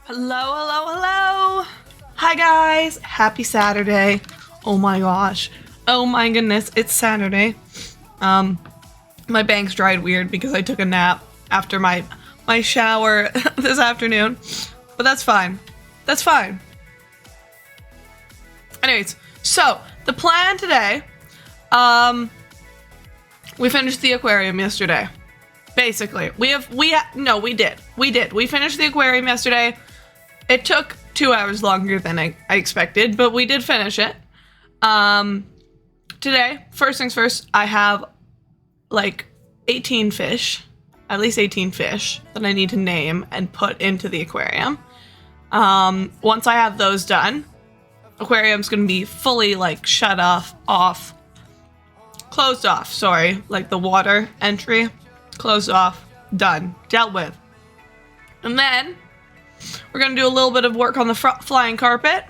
Hello, hello, hello! Hi guys! Happy Saturday. Oh my gosh. Oh my goodness, it's Saturday. My bangs dried weird because I took a nap after my shower this afternoon. But that's fine. That's fine. Anyways, so the plan today, we finished the aquarium yesterday. Basically, we did. We finished the aquarium yesterday. It took 2 hours longer than I expected, but we did finish it. Today, first things first, I have like 18 fish, at least 18 fish that I need to name and put into the aquarium. Once I have those done, aquarium's gonna be fully like closed off, sorry, like the water entry, closed off, done, dealt with. And then we're gonna do a little bit of work on the flying carpet.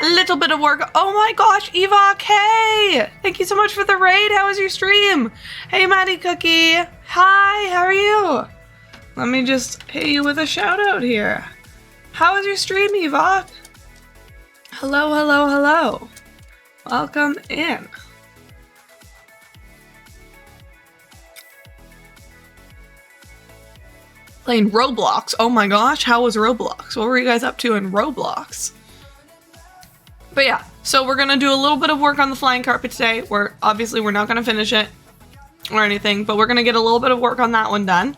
A little bit of work. Oh my gosh, Eva K! Thank you so much for the raid. How was your stream? Hey, Maddie Cookie. Hi, how are you? Let me just hit you with a shout out here. How was your stream, Eva? Hello, hello, hello. Welcome in. Playing Roblox. Oh my gosh, how was Roblox? What were you guys up to in Roblox? But yeah, so we're gonna do a little bit of work on the flying carpet today. We're not gonna finish it or anything, but we're gonna get a little bit of work on that one done.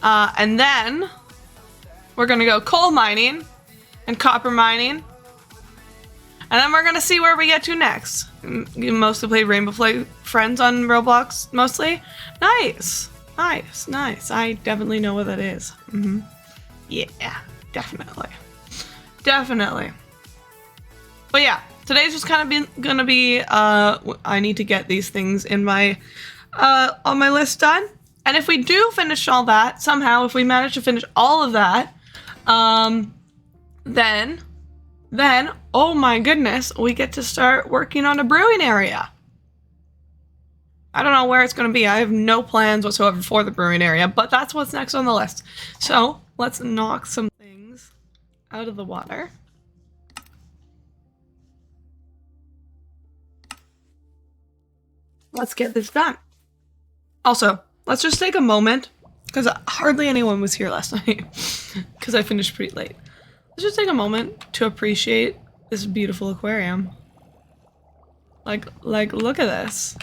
And then we're gonna go coal mining and copper mining. And then we're gonna see where we get to next. You mostly played Rainbow Friends on Roblox, mostly? Nice. Nice, nice. I definitely know what that is. Yeah, definitely. Definitely. But yeah, today's just kind of gonna be, I need to get these things in my, on my list done. And if we do finish all that, somehow, if we manage to finish all of that, then, oh my goodness, we get to start working on a brewing area. I don't know where it's going to be. I have no plans whatsoever for the brewing area, but that's what's next on the list. So let's knock some things out of the water. Let's get this done. Also, let's just take a moment, because hardly anyone was here last night, because I finished pretty late. Let's just take a moment to appreciate this beautiful aquarium. Like, look at this.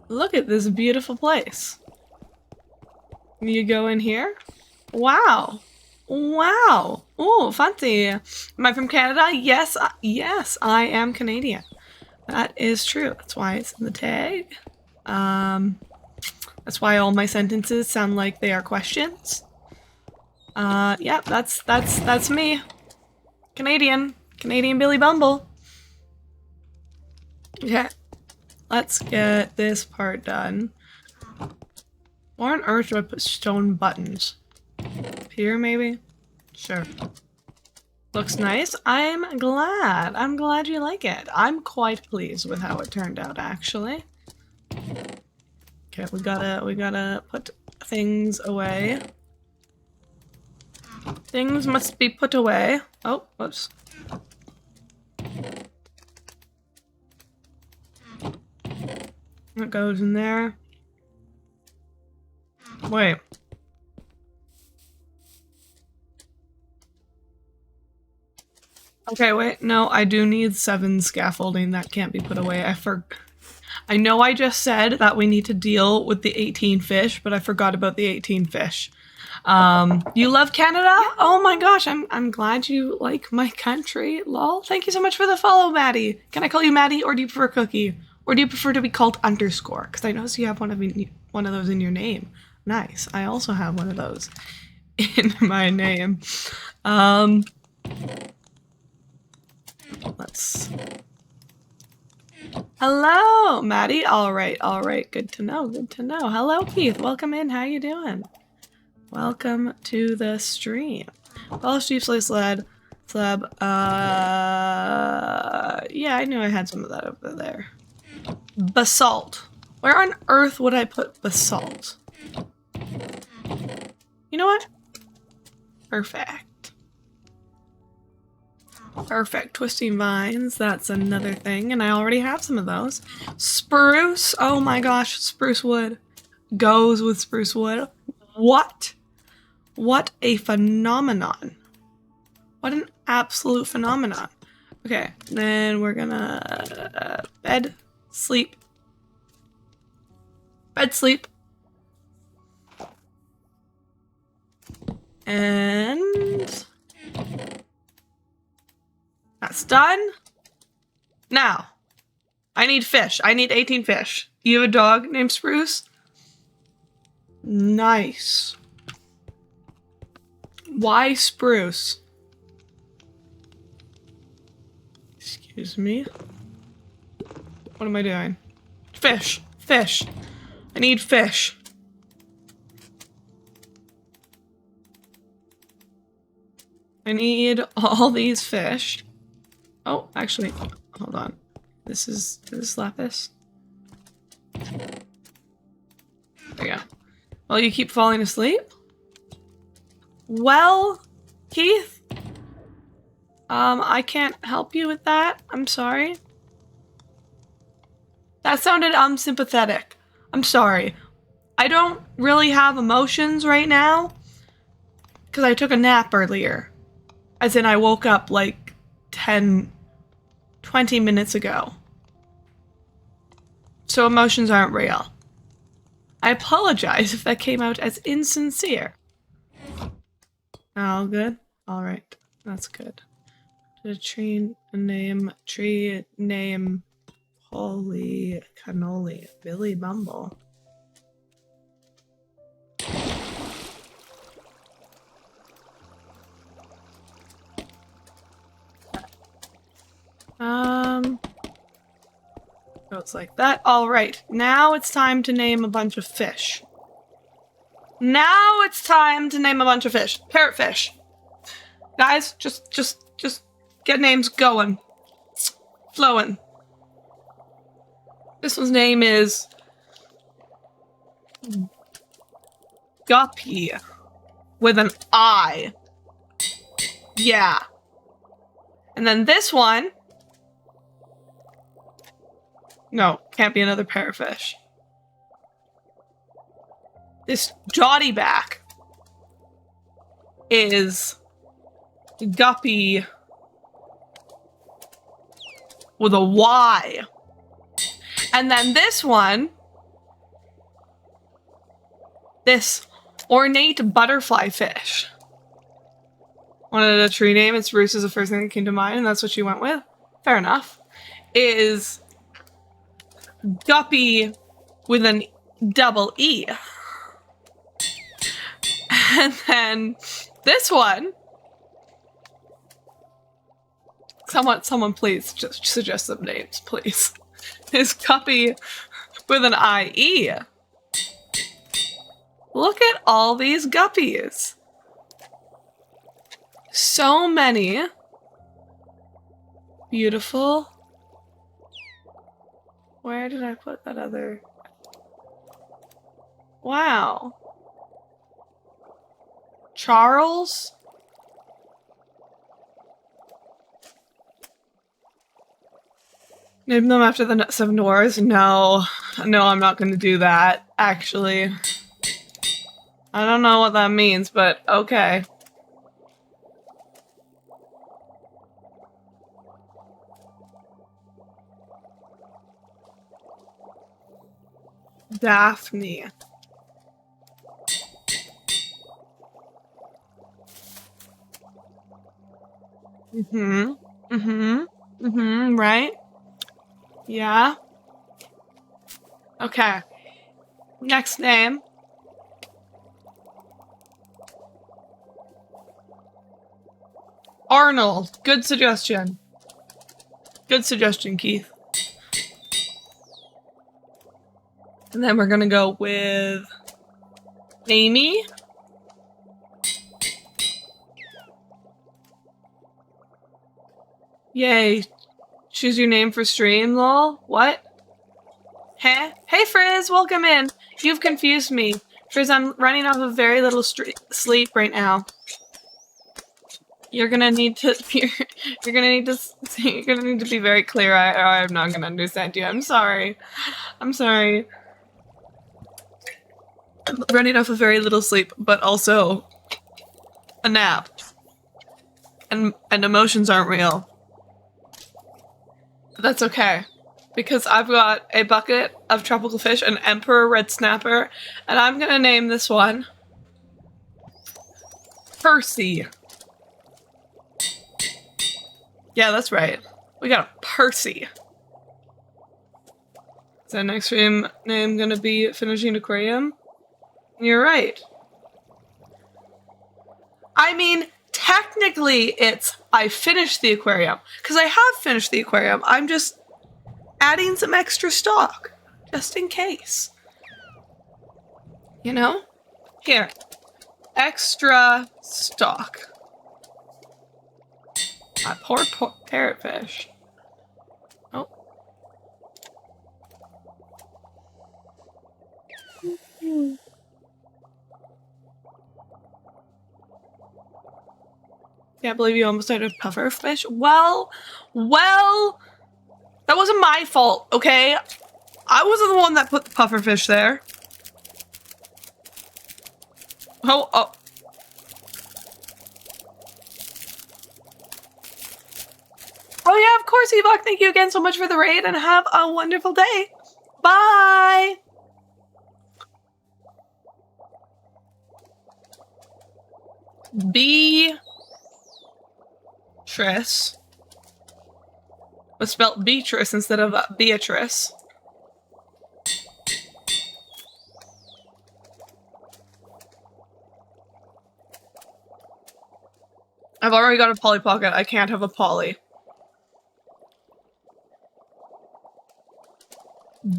Look at this beautiful place. You go in here? Wow. Wow. Oh, fancy. Am I from Canada? Yes, yes, I am Canadian. That is true. That's why it's in the tag. That's why all my sentences sound like they are questions. Yeah, that's me. Canadian Billy Bumble. Okay. Let's get this part done. Where on earth do I put stone buttons? Here, maybe? Sure. Looks nice. I'm glad you like it. I'm quite pleased with how it turned out, actually. Okay, we gotta put things away. Things must be put away. Oh, whoops. It goes in there. Wait. Okay, wait. No, I do need 7 scaffolding. That can't be put away. I know I just said that we need to deal with the 18 fish, but I forgot about the 18 fish. You love Canada? Oh my gosh, I'm glad you like my country. Lol. Thank you so much for the follow, Maddie. Can I call you Maddie, or do you prefer Cookie? Or do you prefer to be called underscore? Because I noticed you have one of those in your name. Nice. I also have one of those in my name. Let's... Hello, Maddie. All right. Good to know. Hello, Keith. Welcome in. How you doing? Welcome to the stream. Polish Chief Slab. Yeah, I knew I had some of that over there. Basalt. Where on earth would I put basalt? You know what? Perfect. Perfect. Twisting vines, that's another thing, and I already have some of those. Spruce, oh my gosh, spruce wood goes with spruce wood. What? What a phenomenon. What an absolute phenomenon. Okay, then we're gonna bed, sleep. Bed, sleep. And that's done. Now, I need fish. I need 18 fish. You have a dog named Spruce? Nice. Why Spruce? Excuse me. What am I doing? Fish. Fish. I need fish. I need all these fish. Oh, actually, hold on. Is this lapis? There you go. Well, you keep falling asleep? Well, Keith? I can't help you with that. I'm sorry. That sounded unsympathetic. I'm sorry. I don't really have emotions right now because I took a nap earlier. As in, I woke up like 10, 20 minutes ago. So emotions aren't real. I apologize if that came out as insincere. All good? Alright, that's good. Tree name, holy cannoli, Billy Bumble. Goes like that. Alright, now it's time to name a bunch of fish. Now it's time to name a bunch of fish. Parrotfish. Guys, just get names going. Flowing. This one's name is Guppy with an I. Yeah. And then this one. No, can't be another parrotfish. This Jottyback is Guppy with a Y. And then this one, this ornate butterfly fish. Wanted a tree name, it's Bruce is the first thing that came to mind, and that's what you went with. Fair enough. Is Guppy with an double E. And then this one, someone please just suggest some names, please. Is Guppy with an IE. Look at all these guppies. So many. Beautiful. Where did I put that other? Wow. Charles? Name them after the Seven Dwarfs? No, I'm not going to do that, actually. I don't know what that means, but okay. Daphne. Right? Yeah. Okay. Next name. Arnold. Good suggestion. Good suggestion, Keith. And then we're gonna go with Amy. Yay. Choose your name for stream, lol. What? Hey, Frizz, welcome in. You've confused me. Frizz, I'm running off of very little sleep right now. You're gonna need to. You're gonna need to. You're gonna need to be very clear. I'm not gonna understand you. I'm sorry. I'm sorry. I'm running off of very little sleep, but also a nap. And emotions aren't real. But that's okay. Because I've got a bucket of tropical fish, an emperor red snapper, and I'm gonna name this one Percy. Yeah, that's right. We got a Percy. Is that next stream name gonna be Finishing Aquarium? You're right. I mean, technically it's I finished the aquarium. Because I have finished the aquarium. I'm just adding some extra stock. Just in case. You know? Here. Extra stock. My poor parrotfish. Oh. Can't believe you almost died of pufferfish. Well, that wasn't my fault, okay? I wasn't the one that put the pufferfish there. Oh. Oh yeah, of course, Evok. Thank you again so much for the raid and have a wonderful day. Bye! Beatrice was spelled Beatrice instead of Beatrice. I've already got a Polly Pocket. I can't have a Polly.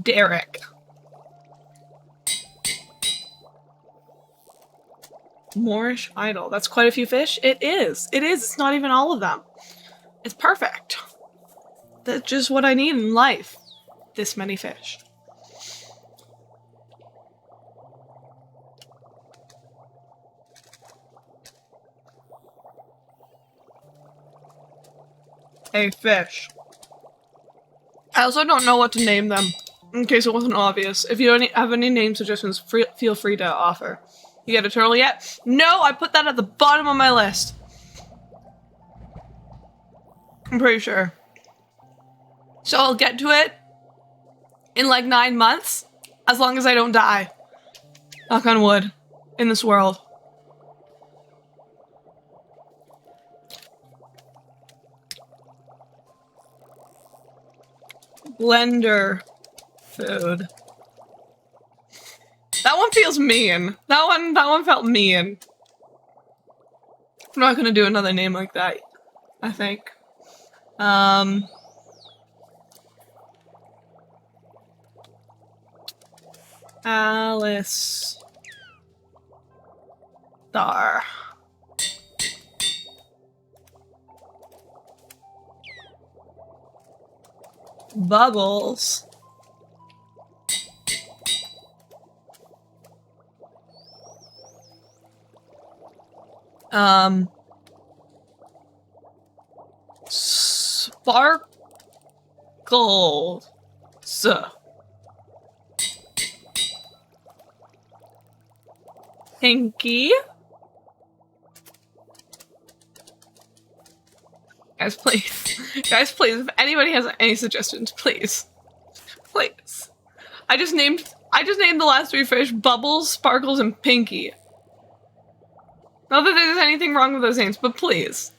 Derek. Moorish idol. That's quite a few fish. It is. It is. It's not even all of them. It's perfect. That's just what I need in life. This many fish. A fish. I also don't know what to name them, in case it wasn't obvious. If you have any name suggestions, feel free to offer. You get a turtle yet? No, I put that at the bottom of my list. I'm pretty sure. So I'll get to it in like 9 months, as long as I don't die. Knock on wood. In this world. Blender food. That one feels mean. That one felt mean. I'm not gonna do another name like that, I think. Alice Star. Bubbles. Sparkles. Pinky. Guys, please. Guys, please. If anybody has any suggestions, please. Please. I just named the last 3 fish Bubbles, Sparkles, and Pinky. Not that there's anything wrong with those names, but please.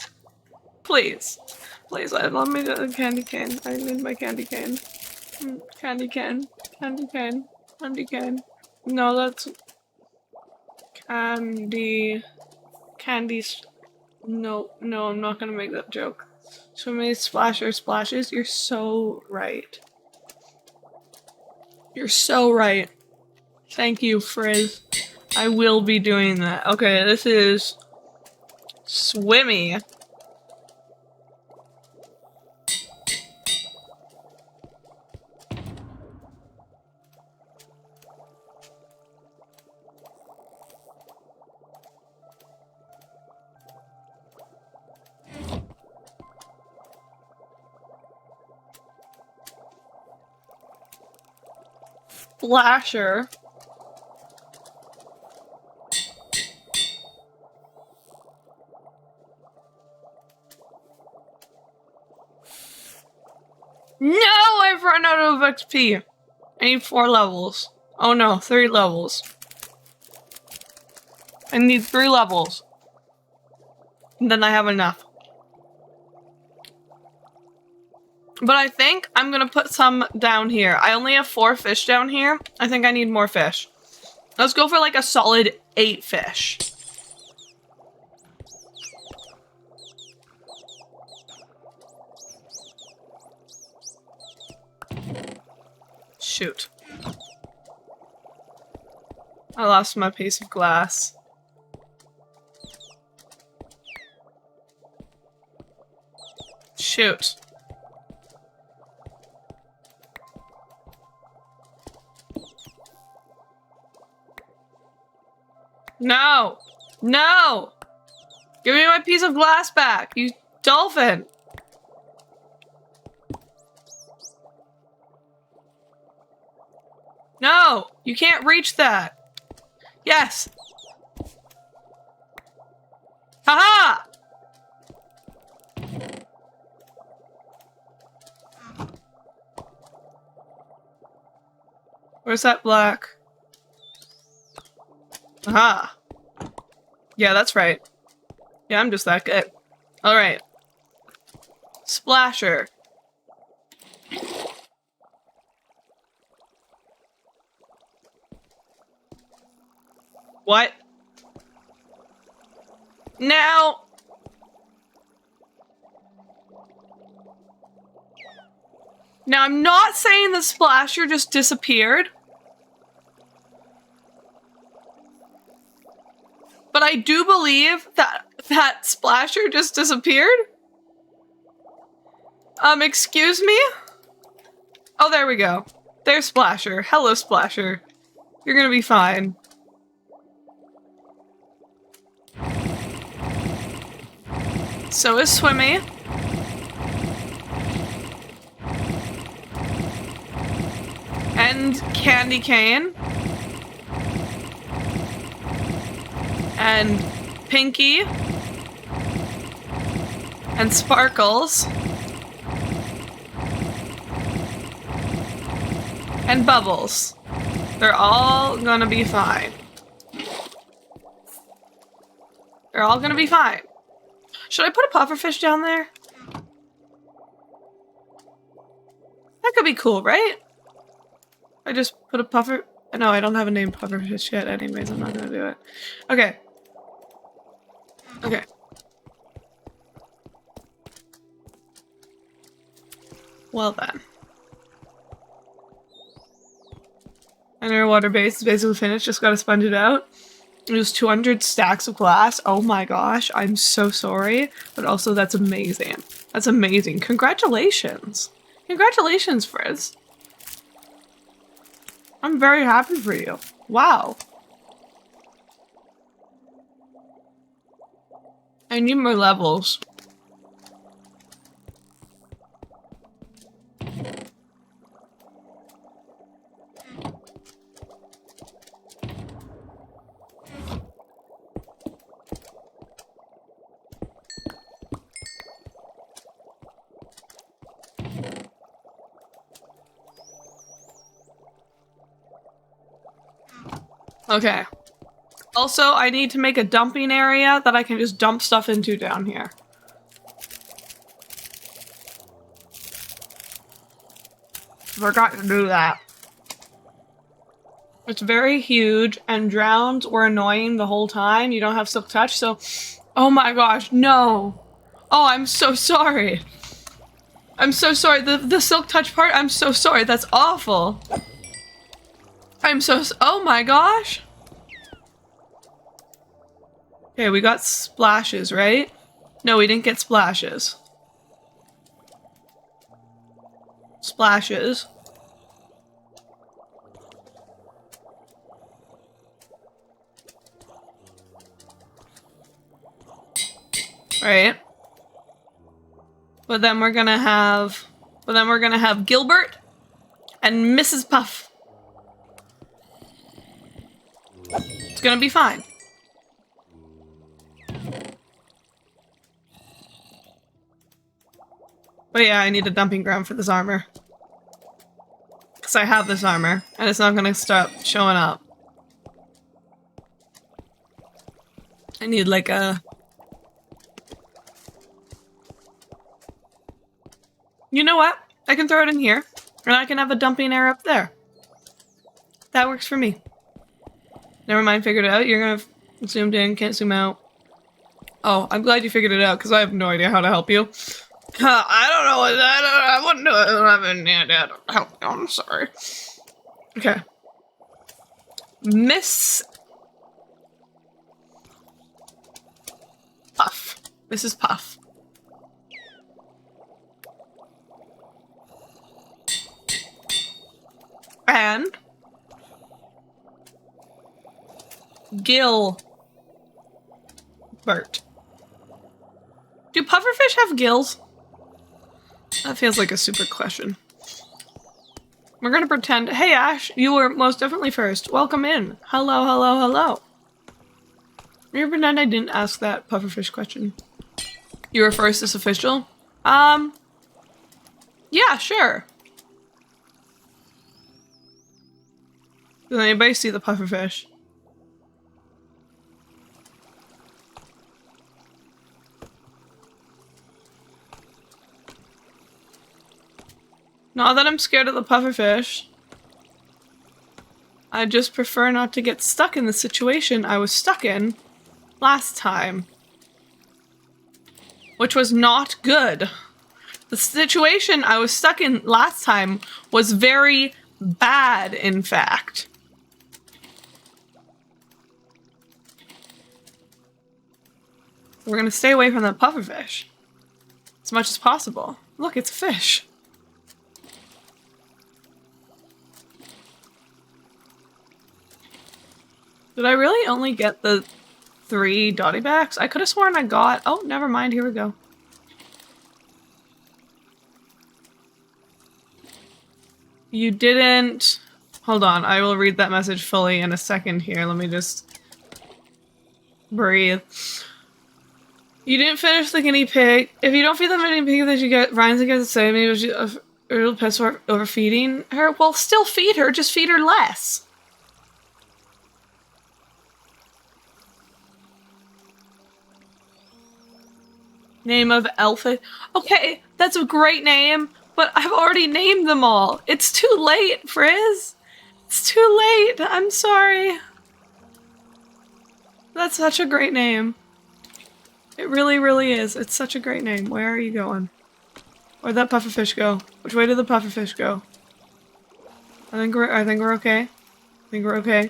Please. Please, let me get a candy cane. I need my candy cane. Candy cane. Candy cane. Candy cane. No, that's... Candy... Candies... No, I'm not gonna make that joke. So many splashes. You're so right. You're so right. Thank you, Frizz. I will be doing that. Okay, this is... Swimmy. splasher. No, I've run out of XP. I need 4 levels. Oh no, 3 levels. I need 3 levels. And then I have enough. But I think I'm gonna put some down here. I only have 4 fish down here. I think I need more fish. Let's go for like a solid 8 fish. Shoot. I lost my piece of glass. Shoot. No! No! Give me my piece of glass back, you dolphin! No! You can't reach that! Yes! Haha! Where's that black? Aha! Yeah, that's right. Yeah, I'm just that good. Alright. Splasher. What? Now! Now, I'm not saying the splasher just disappeared. But I do believe that that splasher just disappeared. Excuse me? Oh, there we go. There's Splasher. Hello, Splasher. You're gonna be fine. So is Swimmy. And Candy Cane. And Pinky. And Sparkles. And Bubbles. They're all gonna be fine. They're all gonna be fine. Should I put a pufferfish down there? That could be cool, right? I just put a puffer... No, I don't have a named pufferfish yet anyways. I'm not gonna do it. Okay. Okay. Well then. And our water base is basically finished. Just gotta sponge it out. It was 200 stacks of glass. Oh my gosh. I'm so sorry. But also that's amazing. That's amazing. Congratulations. Congratulations, Frizz. I'm very happy for you. Wow. I need more levels. Okay. Also, I need to make a dumping area that I can just dump stuff into down here. Forgot to do that. It's very huge, and drowns were annoying the whole time. You don't have Silk Touch, so... Oh my gosh, no! Oh, I'm so sorry. I'm so sorry. The Silk Touch part, I'm so sorry. That's awful. I'm so... Oh my gosh! Okay, we got splashes, right? No, we didn't get splashes. Splashes. Right. But then we're gonna have... Gilbert and Mrs. Puff. It's gonna be fine. But yeah, I need a dumping ground for this armor. Because I have this armor, and it's not gonna stop showing up. I need like a... You know what? I can throw it in here, and I can have a dumping area up there. That works for me. Never mind, figured it out. You're gonna zoomed in, can't zoom out. Oh, I'm glad you figured it out, because I have no idea how to help you. I don't know. I wouldn't do it. I don't have any idea how to help you. I'm sorry. Okay. Miss Puff. Mrs. Puff. And Gilbert. Do pufferfish have gills? That feels like a super question. We're gonna pretend, hey Ash, you were most definitely first. Welcome in. Hello, hello, hello. We're gonna pretend I didn't ask that pufferfish question. You were first as official? Yeah, sure. Does anybody see the pufferfish? Not that I'm scared of the pufferfish. I just prefer not to get stuck in the situation I was stuck in last time. Which was not good. The situation I was stuck in last time was very bad, in fact. We're gonna stay away from the pufferfish as much as possible. Look, it's a fish. Did I really only get the 3 dotty backs? I could have sworn I got... Oh, never mind. Here we go. You didn't... Hold on. I will read that message fully in a second here. Let me just... breathe. You didn't finish the guinea pig. If you don't feed the guinea pig that you get, Ryan's gonna say maybe it was a little pissed for overfeeding her. Well, still feed her. Just feed her less. Name of Elfish. Okay, that's a great name, but I've already named them all. It's too late, Frizz. It's too late. I'm sorry. That's such a great name. It really, really is. It's such a great name. Where are you going? Where'd that pufferfish go? Which way did the pufferfish go? I think we're okay. I think we're okay.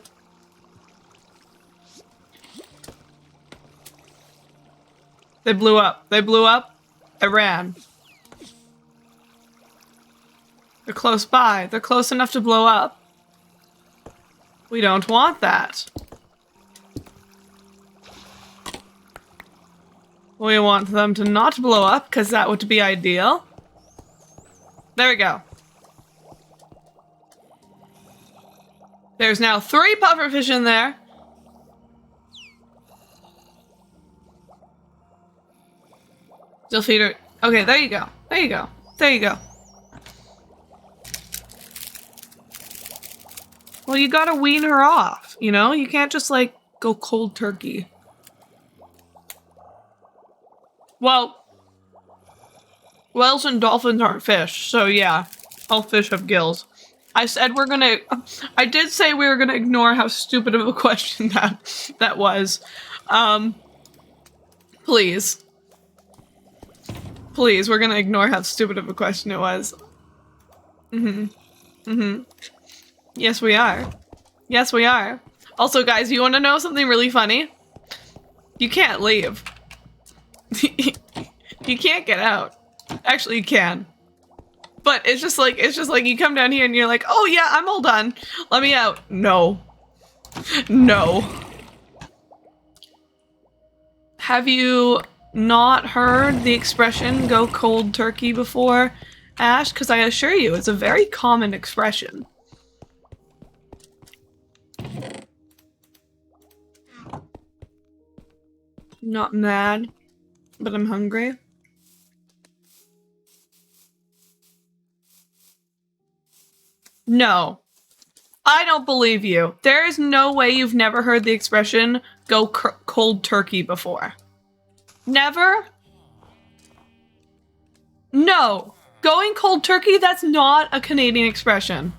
They blew up. They blew up. I ran. They're close by. They're close enough to blow up. We don't want that. We want them to not blow up, because that would be ideal. There we go. There's now 3 pufferfish in there. Still feed her. Okay, there you go. There you go. There you go. Well, you gotta wean her off, you know? You can't just, like, go cold turkey. Well, whales and dolphins aren't fish, so yeah. All fish have gills. I said we're gonna... I did say we were gonna ignore how stupid of a question that was. Please. Please, we're gonna ignore how stupid of a question it was. Yes, we are. Yes, we are. Also, guys, you want to know something really funny? You can't leave. You can't get out. Actually, you can. But it's just like you come down here and you're like, oh yeah, I'm all done. Let me out. No. No. Have you not heard the expression go cold turkey before, Ash? Because I assure you, it's a very common expression. not mad, but I'm hungry. No. I don't believe you. There is no way you've never heard the expression, go cold turkey before. Never? No. Going cold turkey, that's not a Canadian expression.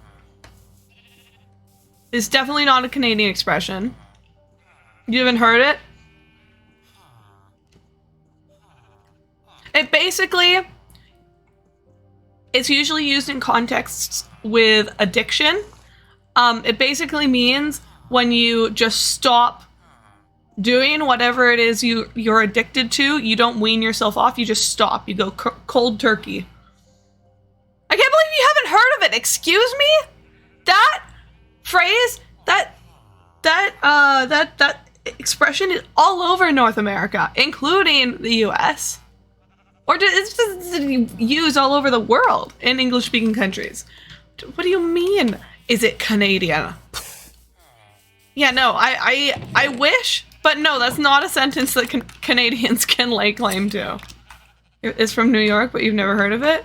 It's definitely not a Canadian expression. You haven't heard it? It basically, it's usually used in contexts with addiction. It basically means when you just stop doing whatever it is you're addicted to, you don't wean yourself off, you just stop. You go cold turkey. I can't believe you haven't heard of it. Excuse me? That phrase, that expression is all over North America, including the US. Or it's just used all over the world in English-speaking countries. What do you mean? Is it Canadian? Yeah, no, I wish, but no, that's not a sentence that Canadians can lay claim to. It's from New York, but you've never heard of it?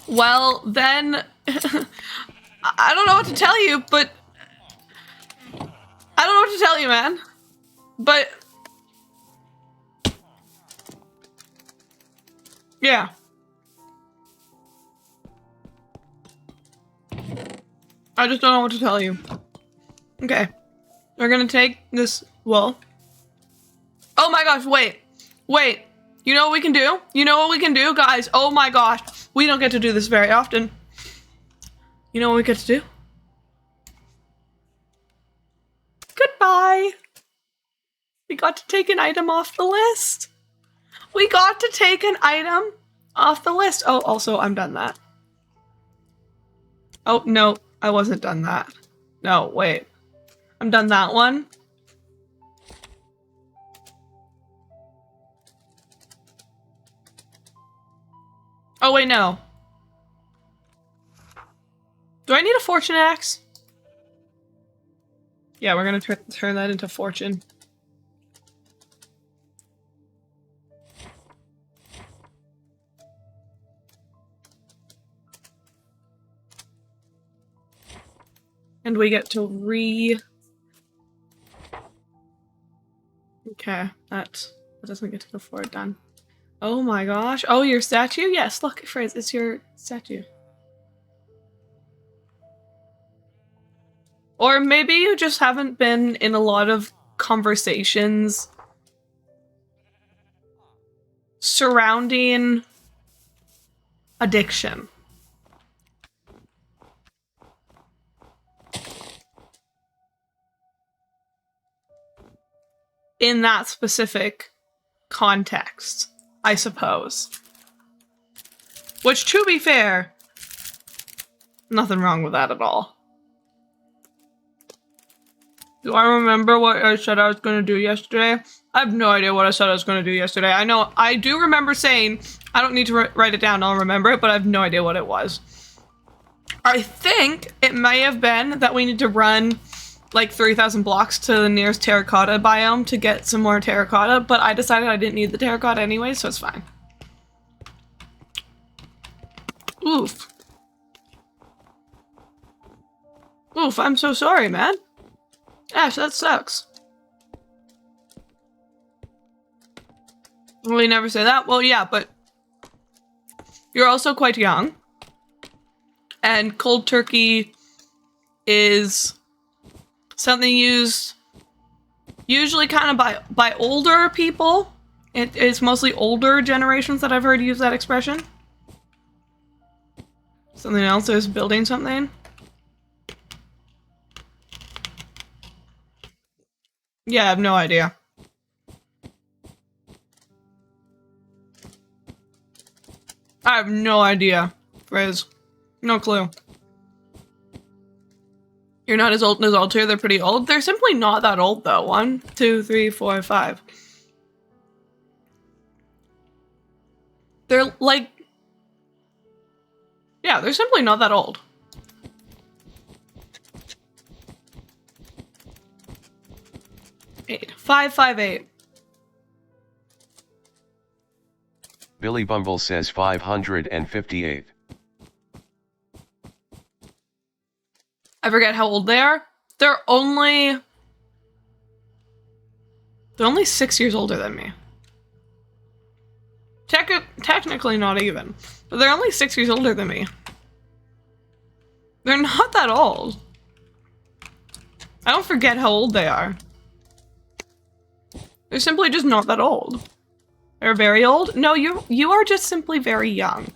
Well, then, I don't know what to tell you, but I don't know what to tell you, man. But yeah. I just don't know what to tell you. Okay. We're gonna take this wool. Oh my gosh, wait. Wait. You know what we can do? You know what we can do, guys? Oh my gosh. We don't get to do this very often. You know what we get to do? Goodbye. We got to take an item off the list. We got to take an item off the list. Oh, also, I'm done that. Oh, no, I wasn't done that. No, wait. I'm done that one. Oh, wait, no. Do I need a fortune axe? Yeah, we're gonna turn that into fortune. And we get to Okay, that doesn't get to go forward, done. Oh my gosh. Oh, your statue? Yes, look, Frizz, it's your statue. Or maybe you just haven't been in a lot of conversations surrounding addiction. In that specific context, I suppose. Which, to be fair, nothing wrong with that at all. Do I remember what I said I was going to do yesterday? I have no idea what I said I was going to do yesterday. I know I do remember saying, I don't need to write it down, I'll remember it, but I have no idea what it was. I think it may have been that we need to run like 3,000 blocks to the nearest terracotta biome to get some more terracotta, but I decided I didn't need the terracotta anyway, so it's fine. Oof. Oof, I'm so sorry, man. Ash, that sucks. We never say that. Well, yeah, but you're also quite young. And cold turkey is something used usually kind of by older people. It's mostly older generations that I've heard use that expression. Something else is building something. Yeah, I have no idea. I have no idea, Frizz. No clue. You're not as old as Altair, they're pretty old. They're simply not that old though. 1, 2, 3, 4, 5. They're like... Yeah, they're simply not that old. Eight. 558. Billy Bumble says 558. I forget how old they are. They're only 6 years older than me. Technically not even, but they're only 6 years older than me. They're not that old. I don't forget how old they are. They're simply just not that old. They're very old? No, you are just simply very young.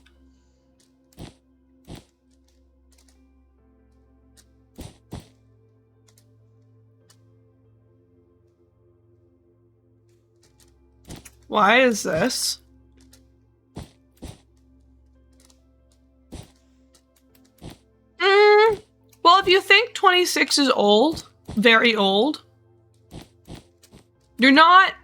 Why is this? Well, if you think 26 is old, very old, you're not.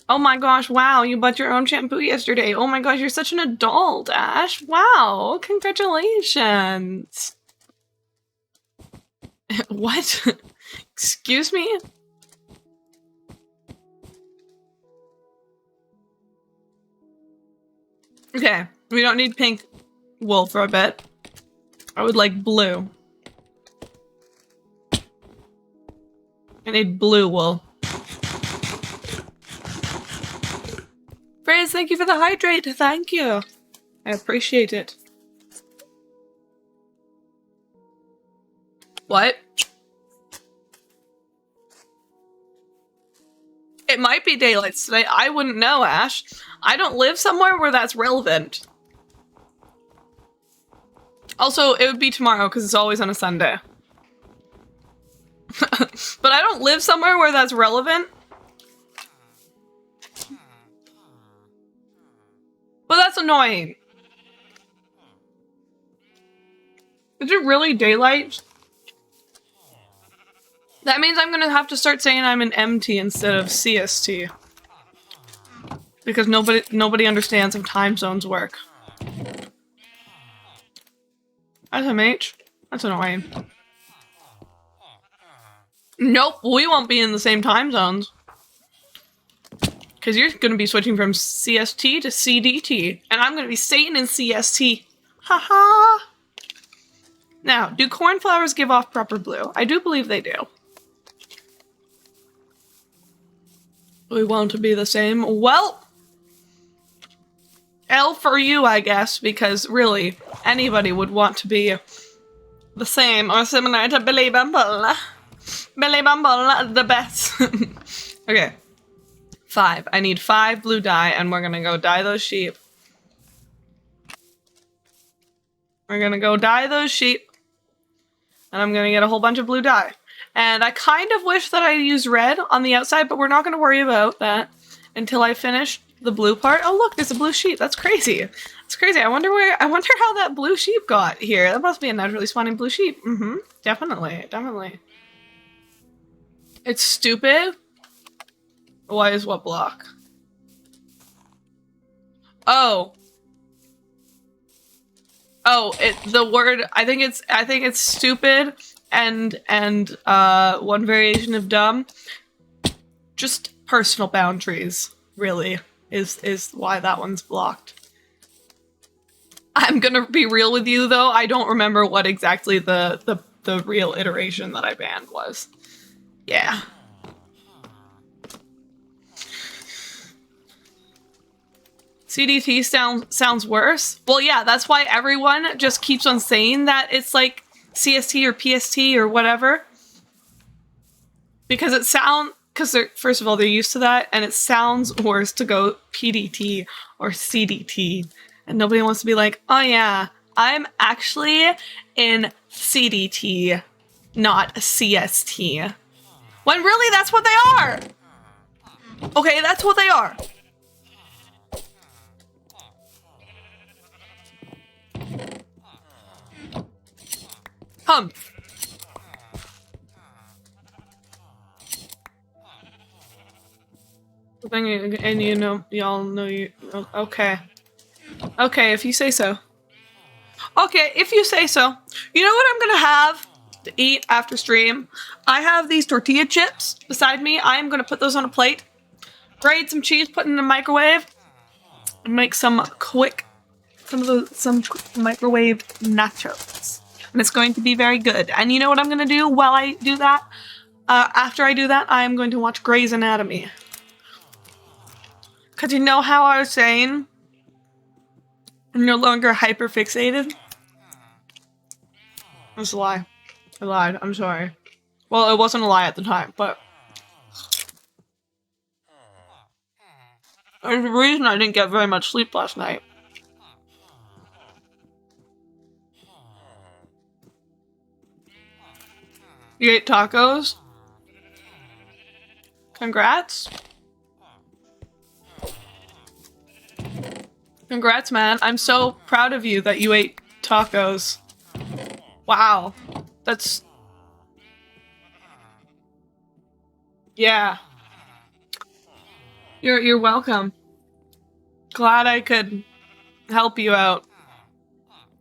Oh my gosh, wow, you bought your own shampoo yesterday. Oh my gosh, you're such an adult, Ash. Wow, congratulations. What? Excuse me? Okay, we don't need pink wool for a bit. I would like blue. I need blue wool. Praise, thank you for the hydrate. Thank you. I appreciate it. What? It might be daylight today. I wouldn't know, Ash. I don't live somewhere where that's relevant. Also, it would be tomorrow because it's always on a Sunday. But I don't live somewhere where that's relevant. But that's annoying. Is it really daylight? That means I'm gonna have to start saying I'm an MT instead of CST. Because nobody understands how time zones work. SMH? That's annoying. Nope, we won't be in the same time zones. Because you're gonna be switching from CST to CDT. And I'm gonna be staying in CST. Haha! Now, do cornflowers give off proper blue? I do believe they do. We want to be the same. Well, L for you, I guess, because really, anybody would want to be the same or similar to Billy Bumble. Billy Bumble, the best. Okay. 5. I need 5 blue dye, and we're gonna go dye those sheep. We're gonna go dye those sheep. And I'm gonna get a whole bunch of blue dye. And I kind of wish that I used red on the outside, but we're not gonna worry about that until I finish the blue part. Oh look, there's a blue sheep. That's crazy. That's crazy. I wonder how that blue sheep got here. That must be a naturally spawning blue sheep. Mm-hmm. Definitely. Definitely. It's stupid. Why is what block? Oh. Oh, the word, I think it's stupid and one variation of dumb. Just personal boundaries, really, is why that one's blocked. I'm gonna be real with you though, I don't remember what exactly the real iteration that I banned was. Yeah. CDT sounds worse. Well, yeah, that's why everyone just keeps on saying that it's like CST or PST or whatever. Because first of all, they're used to that, and it sounds worse to go PDT or CDT. And nobody wants to be like, oh yeah, I'm actually in CDT, not CST. When really, that's what they are! Okay, that's what they are. And y'all know you. Okay. Okay, if you say so. Okay, if you say so. You know what I'm gonna have to eat after stream? I have these tortilla chips beside me. I am gonna put those on a plate, grate some cheese, put it in the microwave, and make some microwave nachos. And it's going to be very good. And you know what I'm gonna do while I do that? After I do that, I am going to watch Grey's Anatomy. Cause you know how I was saying I'm no longer hyperfixated? That's a lie. I lied. I'm sorry. Well, it wasn't a lie at the time, but there's a reason I didn't get very much sleep last night. You ate tacos? Congrats. Congrats, man. I'm so proud of you that you ate tacos. Wow. That's... Yeah. You're welcome. Glad I could help you out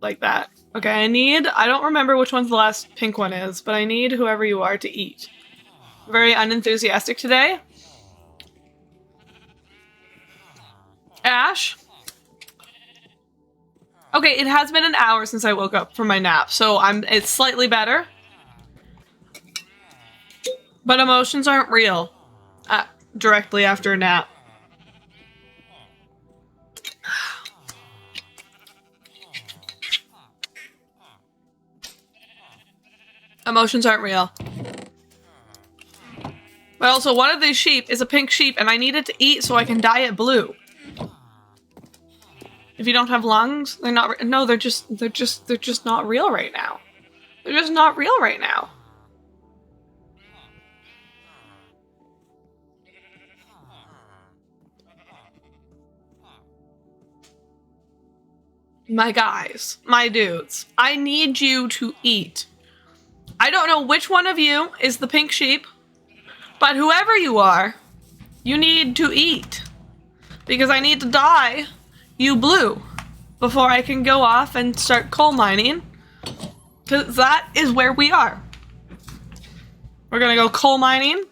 like that. Okay, I don't remember which one's the last pink one is, but I need whoever you are to eat. Very unenthusiastic today. Ash? Okay, it has been an hour since I woke up from my nap, so it's slightly better. But emotions aren't real directly after a nap. Emotions aren't real. But also, one of these sheep is a pink sheep, and I need it to eat so I can dye it blue. If you don't have lungs, they're not. No, they're just not real right now. They're just not real right now. My guys, my dudes, I need you to eat. I don't know which one of you is the pink sheep, but whoever you are, you need to eat. Because I need to dye you blue before I can go off and start coal mining. Because that is where we are. We're gonna go coal mining.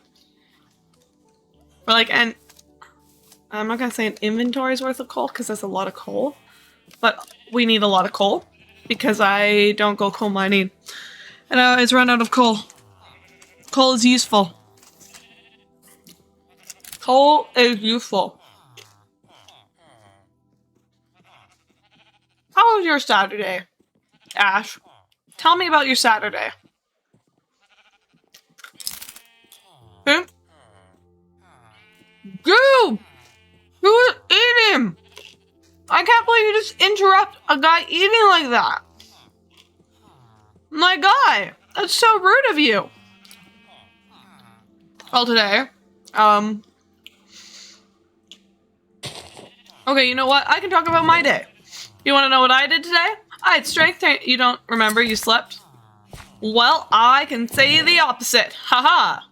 For like I'm not gonna say an inventory's worth of coal, because that's a lot of coal. But we need a lot of coal, because I don't go coal mining. And I always run out of coal. Coal is useful. Coal is useful. How was your Saturday, Ash? Tell me about your Saturday. Okay. Dude! Who is eating? I can't believe you just interrupt a guy eating like that. My guy, that's so rude of you. Well, today, okay, you know what? I can talk about my day. You want to know what I did today? I had strength training. You don't remember? You slept? Well, I can say the opposite. Haha.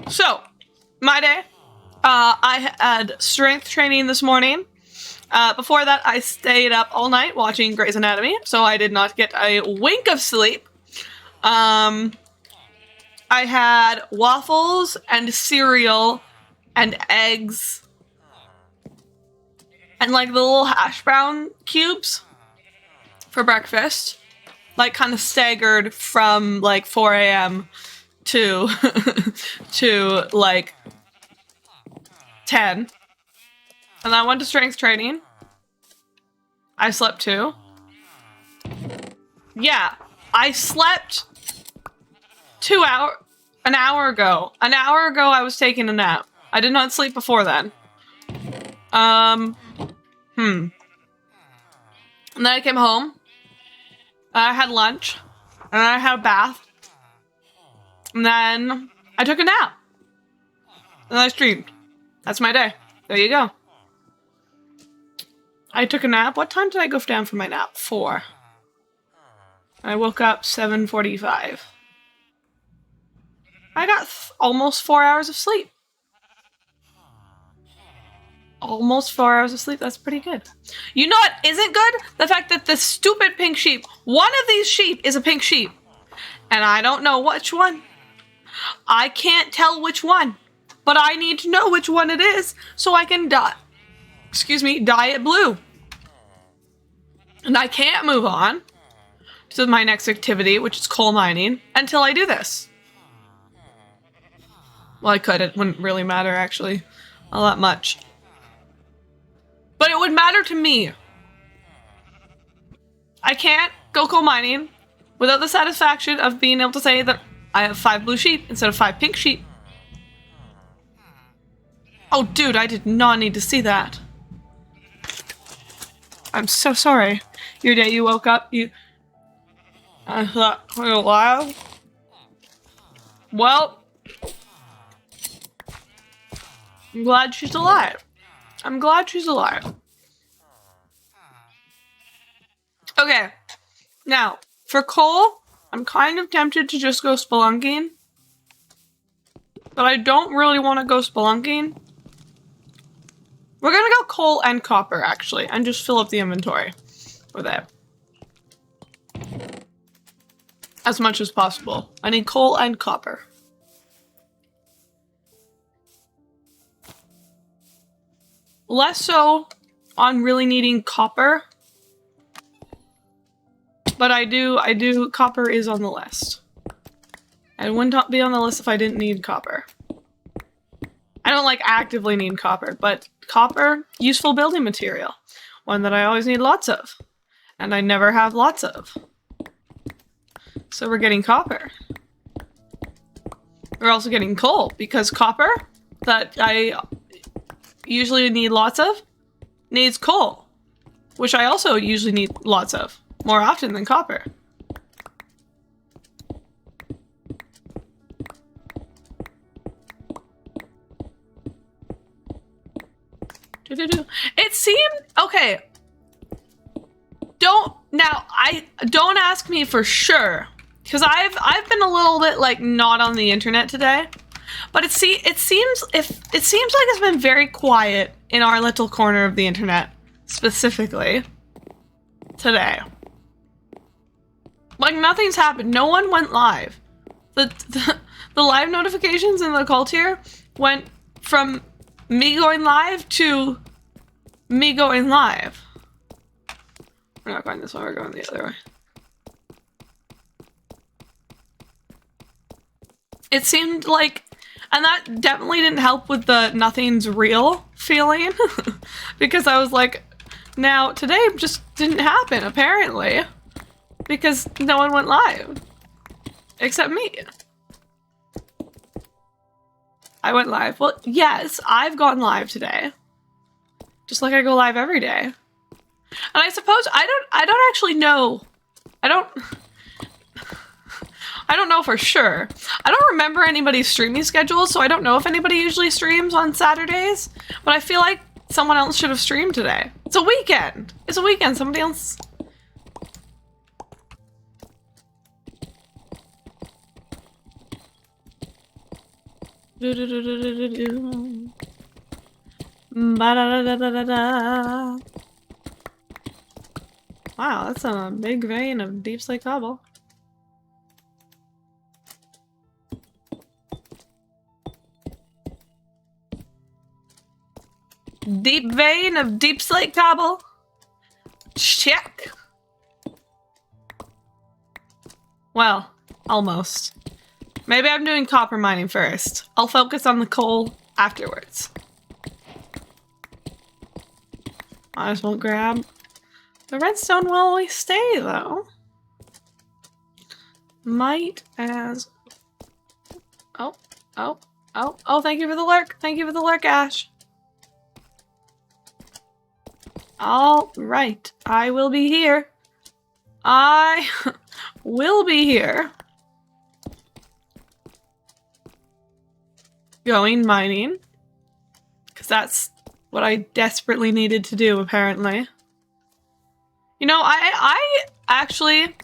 So, my day. I had strength training this morning. Before that, I stayed up all night watching Grey's Anatomy, so I did not get a wink of sleep. I had waffles and cereal and eggs and like the little hash brown cubes for breakfast. Like kind of staggered from like 4 a.m. to to like 10. And I went to strength training. I slept too. Yeah, I slept an hour ago. An hour ago I was taking a nap. I did not sleep before then. And then I came home. I had lunch. And I had a bath. And then I took a nap. And I streamed. That's my day. There you go. I took a nap. What time did I go down for my nap? 4. I woke up 7:45. I got almost 4 hours of sleep. almost 4 hours of sleep. That's pretty good. You know what isn't good? The fact that this stupid pink sheep, one of these sheep is a pink sheep. And I don't know which one. I can't tell which one. But I need to know which one it is so I can dye it blue. And I can't move on to my next activity, which is coal mining, until I do this. Well, I could. It wouldn't really matter, actually. All that much. But it would matter to me. I can't go coal mining without the satisfaction of being able to say that I have 5 blue sheep instead of 5 pink sheep. Oh, dude, I did not need to see that. I'm so sorry. Your day you woke up, I thought, we were alive. Well, I'm glad she's alive. I'm glad she's alive. Okay, now, for coal, I'm kind of tempted to just go spelunking. But I don't really want to go spelunking. We're gonna go coal and copper, actually, and just fill up the inventory with it. As much as possible. I need coal and copper. Less so on really needing copper. But I do, copper is on the list. I wouldn't be on the list if I didn't need copper. I don't like actively need copper, but copper, useful building material. One that I always need lots of. And I never have lots of. So we're getting copper. We're also getting coal, because copper, that I usually need lots of, needs coal. Which I also usually need lots of. More often than copper. It seemed okay. Don't ask me for sure, because I've been a little bit like not on the internet today, but it seems like it's been very quiet in our little corner of the internet, specifically today. Like nothing's happened. No one went live. The live notifications in the cult here went from me going live to me going live. We're not going this way, we're going the other way. It seemed like, and that definitely didn't help with the nothing's real feeling. Because I was like, now today just didn't happen, apparently. Because no one went live. Except me. I went live. Well, yes, I've gone live today. Just like I go live every day. And I suppose I don't actually know. I don't know for sure. I don't remember anybody's streaming schedule, so I don't know if anybody usually streams on Saturdays. But I feel like someone else should have streamed today. It's a weekend. It's a weekend. Somebody else. Wow, that's a big vein of deep slate cobble. Deep vein of deep slate cobble. Check. Well, almost. Maybe I'm doing copper mining first. I'll focus on the coal afterwards. Might as well grab the redstone while we stay, though. Might as... Oh, thank you for the lurk. Thank you for the lurk, Ash. All right, I will be here. I will be here. Going mining. Because that's what I desperately needed to do, apparently. You know, I actually...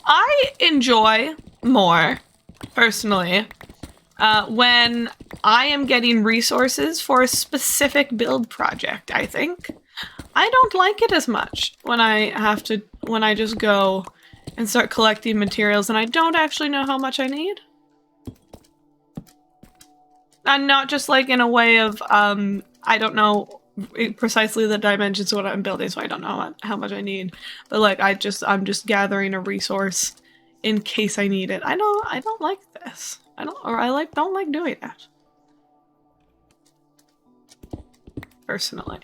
I enjoy more, personally, when I am getting resources for a specific build project, I think. I don't like it as much when I just go and start collecting materials and I don't actually know how much I need. And not just like in a way of, I don't know precisely the dimensions of what I'm building, so I don't know how much I need. But like, I'm just gathering a resource in case I need it. I don't like this. I don't like doing that. Personally.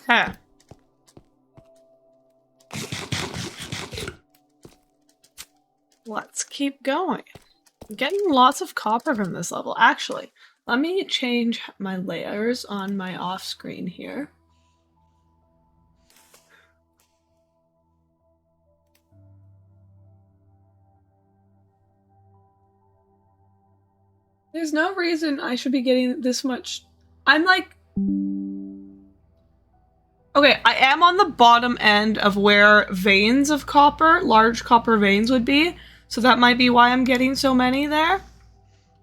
Okay. Let's keep going. I'm getting lots of copper from this level. Actually, let me change my layers on my off screen here. There's no reason I should be getting this much. I'm like... Okay, I am on the bottom end of where veins of copper, large copper veins would be, so that might be why I'm getting so many there.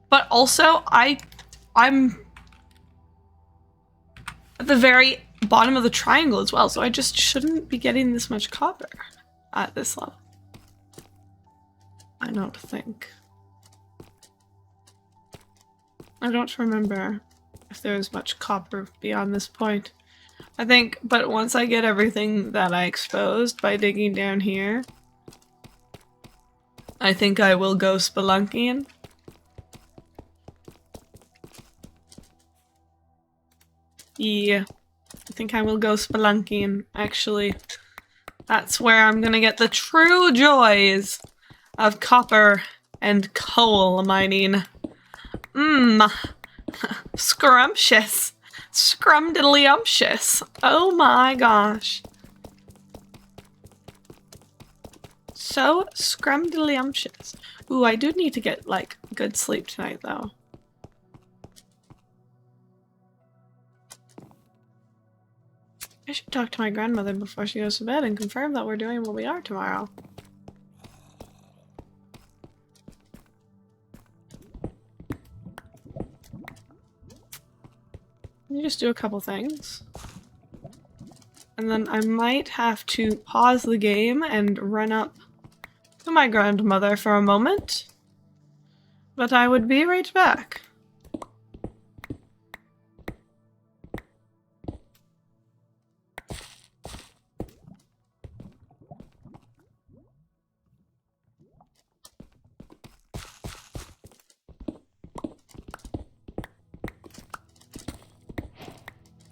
But also, I'm at the very bottom of the triangle as well, so I just shouldn't be getting this much copper at this level. I don't think. I don't remember if there's much copper beyond this point. I think, but once I get everything that I exposed by digging down here, I think I will go spelunking. Yeah, I think I will go spelunking, actually. That's where I'm gonna get the true joys of copper and coal mining. Scrumptious. Scrumdiddlyumptious. Oh my gosh. So scrumdiddlyumptious. Ooh, I do need to get, like, good sleep tonight, though. I should talk to my grandmother before she goes to bed and confirm that we're doing what we are tomorrow. Let me just do a couple things. And then I might have to pause the game and run up to my grandmother for a moment. But I would be right back.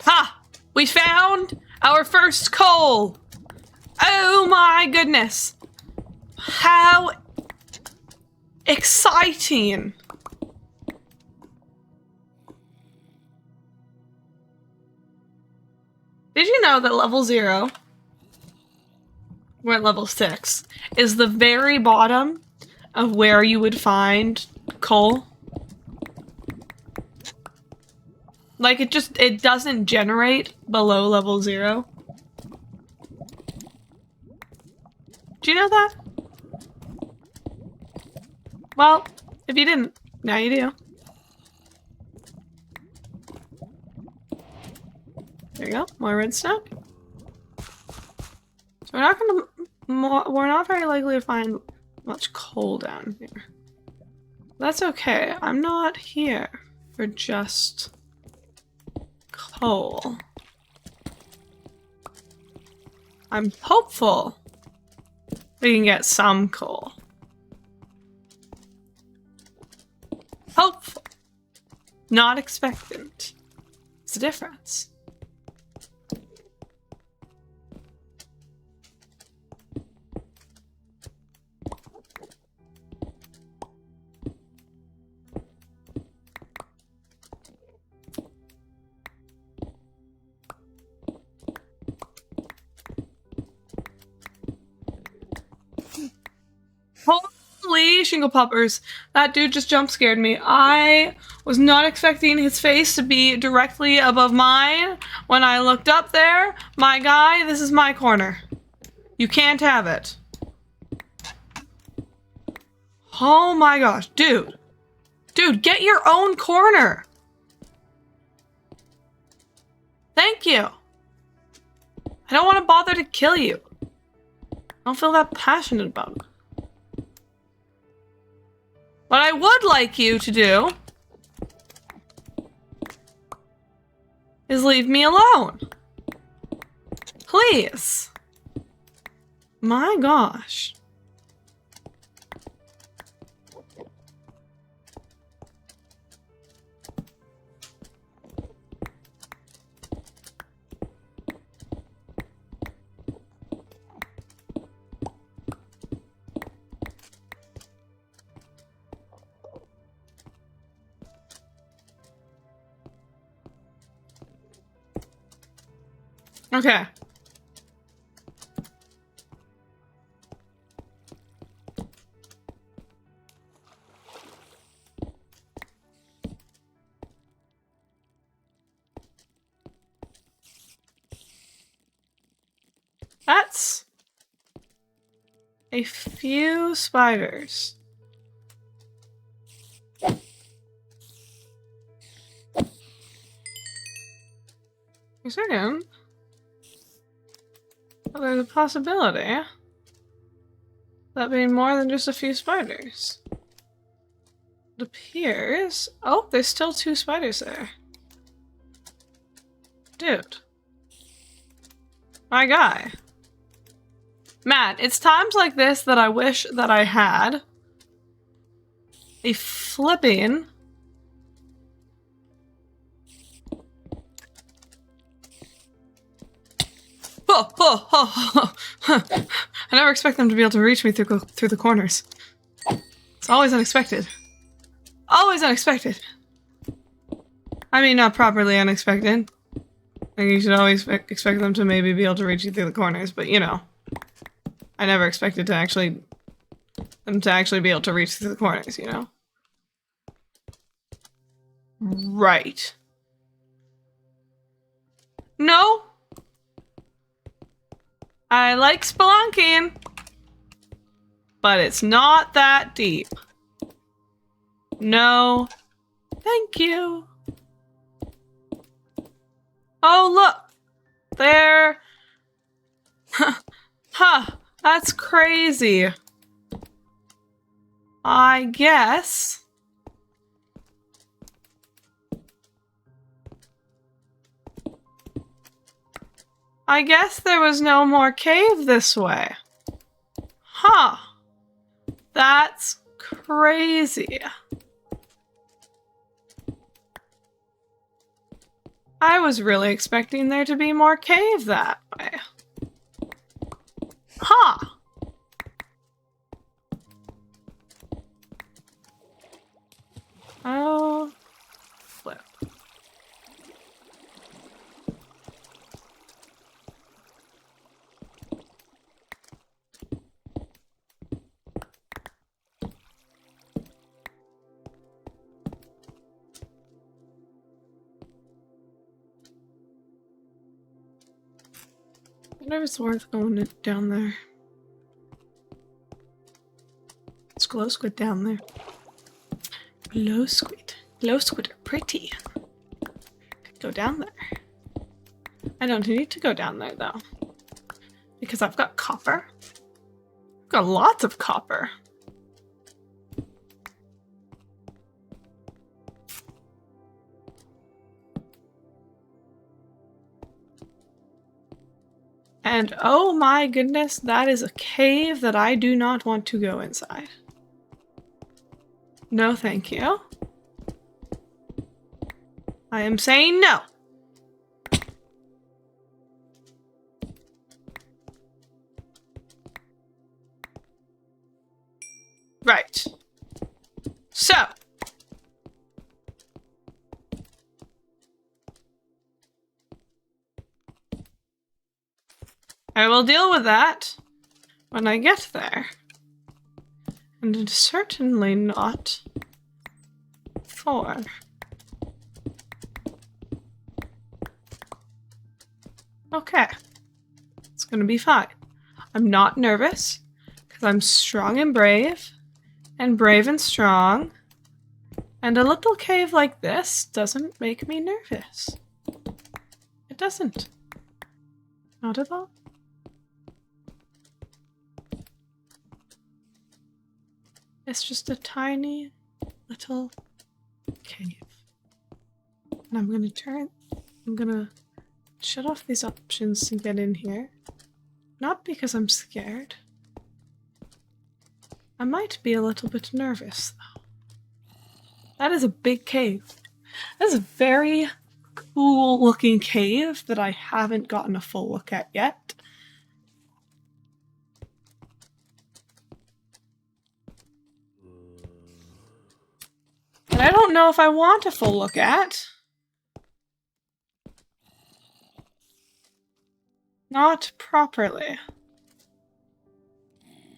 Ha! We found our first coal! Oh my goodness! How exciting! Did you know that level 0, we're at level 6, is the very bottom of where you would find coal? Like, it doesn't generate below level 0. Do you know that? Well, if you didn't, now you do. There you go, more redstone. So we're not very likely to find much coal down here. That's okay, I'm not here for just coal. I'm hopeful we can get some coal. Hopeful. Not expectant. It's a difference. Holy shingle poppers. That dude just jump scared me. I was not expecting his face to be directly above mine. When I looked up there, my guy, this is my corner. You can't have it. Oh my gosh, dude. Dude, get your own corner. Thank you. I don't want to bother to kill you. I don't feel that passionate about it. What I would like you to do is leave me alone. Please. My gosh. Okay. That's a few spiders. A second. Well, there's a possibility that being more than just a few spiders. It appears. Oh, there's still 2 spiders there. Dude. My guy. Man, it's times like this that I wish that I had a flipping I never expect them to be able to reach me through the corners. It's always unexpected. Always unexpected. I mean, not properly unexpected. Like, you should always expect them to maybe be able to reach you through the corners, but you know. I never expected them to actually be able to reach through the corners, you know? Right. No. I like spelunking, but it's not that deep. No, thank you. Oh, look. There. Huh, that's crazy. I guess. I guess there was no more cave this way. Huh. That's crazy. I was really expecting there to be more cave that way. Huh. Oh, flip. I wonder if it's worth going down there. It's glow squid down there. Glow squid. Glow squid are pretty. Could go down there. I don't need to go down there though. Because I've got copper. I've got lots of copper. And oh my goodness, that is a cave that I do not want to go inside. No, thank you. I am saying no. Right. So. I will deal with that when I get there. And certainly not 4. Okay. It's gonna be fine. I'm not nervous, because I'm strong and brave and strong. And a little cave like this doesn't make me nervous. It doesn't. Not at all. It's just a tiny little cave. And I'm gonna shut off these options to get in here. Not because I'm scared. I might be a little bit nervous, though. That is a big cave. That is a very cool looking cave that I haven't gotten a full look at yet. And I don't know if I want a full look at. Not properly.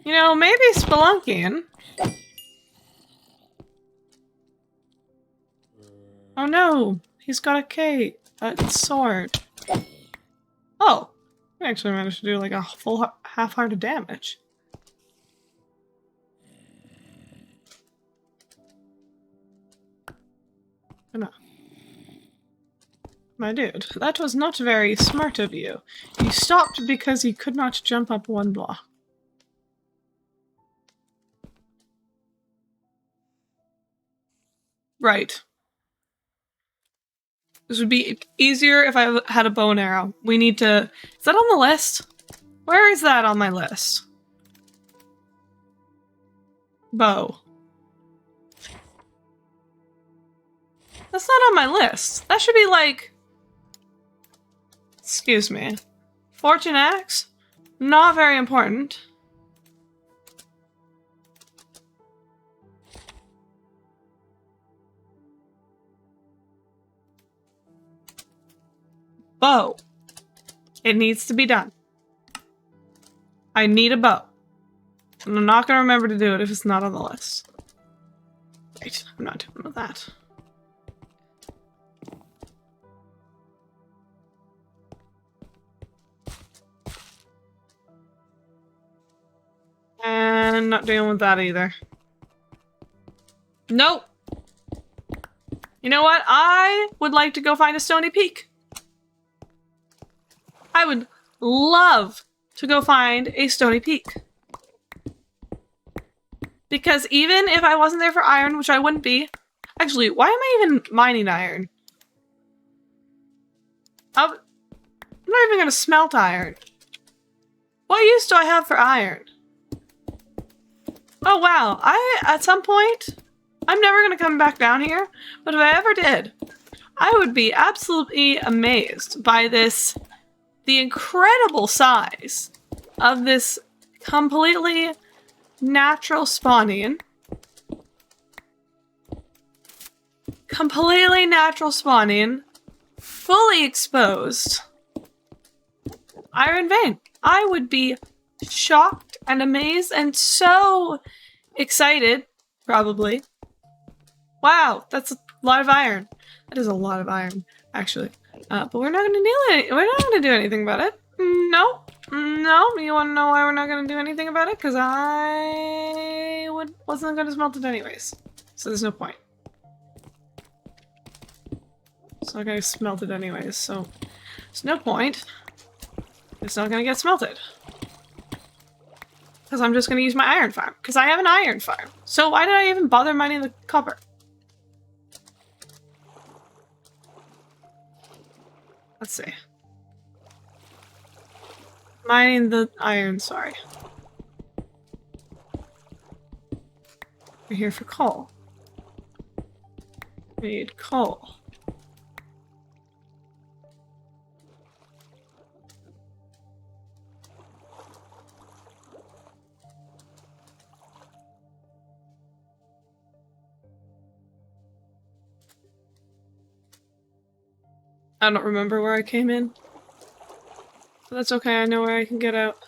You know, maybe spelunking. Oh no, he's got a sword. Oh, I actually managed to do like a full half-heart of damage. Come on. My dude, that was not very smart of you. You stopped because you could not jump up 1 block. Right. This would be easier if I had a bow and arrow. We need to... Is that on the list? Where is that on my list? Bow. That's not on my list. That should be like... Excuse me. Fortune axe? Not very important. Bow. It needs to be done. I need a bow. And I'm not going to remember to do it if it's not on the list. Right, I'm not doing that. And not dealing with that either. Nope. You know what? I would like to go find a stony peak. I would love to go find a stony peak. Because even if I wasn't there for iron, which I wouldn't be... Actually, why am I even mining iron? I'm not even gonna smelt iron. What use do I have for iron? Oh wow, at some point, I'm never gonna come back down here, but if I ever did, I would be absolutely amazed by the incredible size of this completely natural spawning, fully exposed iron vein. I would be shocked and amazed and so excited, probably. Wow, that's a lot of iron. That is a lot of iron, actually. But we're not gonna do anything about it. No. No, you wanna know why we're not gonna do anything about it? Because I wasn't gonna smelt it anyways. So there's no point. It's not gonna smelt it anyways, so there's no point. It's not gonna get smelted. Because I'm just gonna use my iron farm. Because I have an iron farm. So why did I even bother mining the copper? Let's see. Mining the iron, sorry. We're here for coal. We need coal. I don't remember where I came in. But that's okay, I know where I can get out.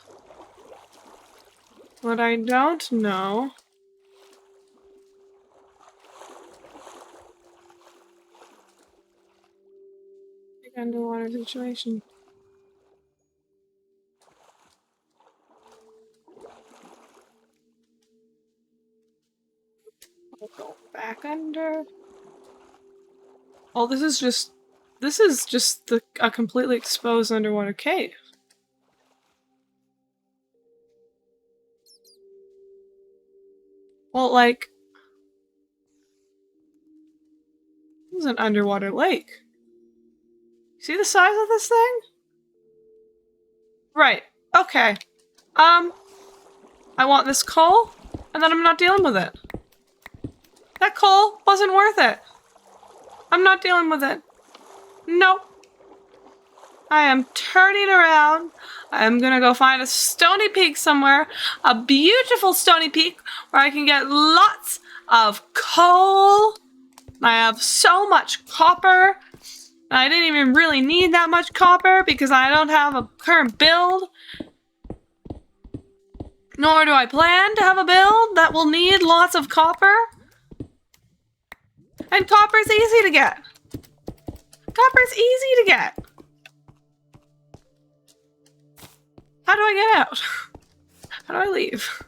What I don't know underwater situation. I'll go back under. Oh, this is just a completely exposed underwater cave. Well, like, this is an underwater lake. See the size of this thing? Right. Okay. I want this coal, and then I'm not dealing with it. That coal wasn't worth it. I'm not dealing with it. Nope. I am turning around. I am gonna go find a stony peak somewhere. A beautiful stony peak where I can get lots of coal. I have so much copper. I didn't even really need that much copper because I don't have a current build. Nor do I plan to have a build that will need lots of copper. And copper's easy to get. Copper's easy to get. How do I get out? How do I leave?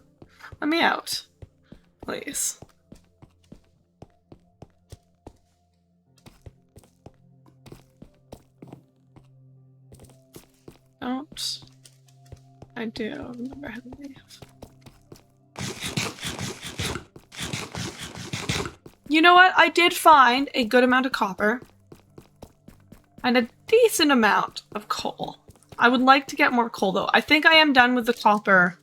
Let me out. Please. Don't. I do remember how to leave. You know what? I did find a good amount of copper. And a decent amount of coal. I would like to get more coal though. I think I am done with the copper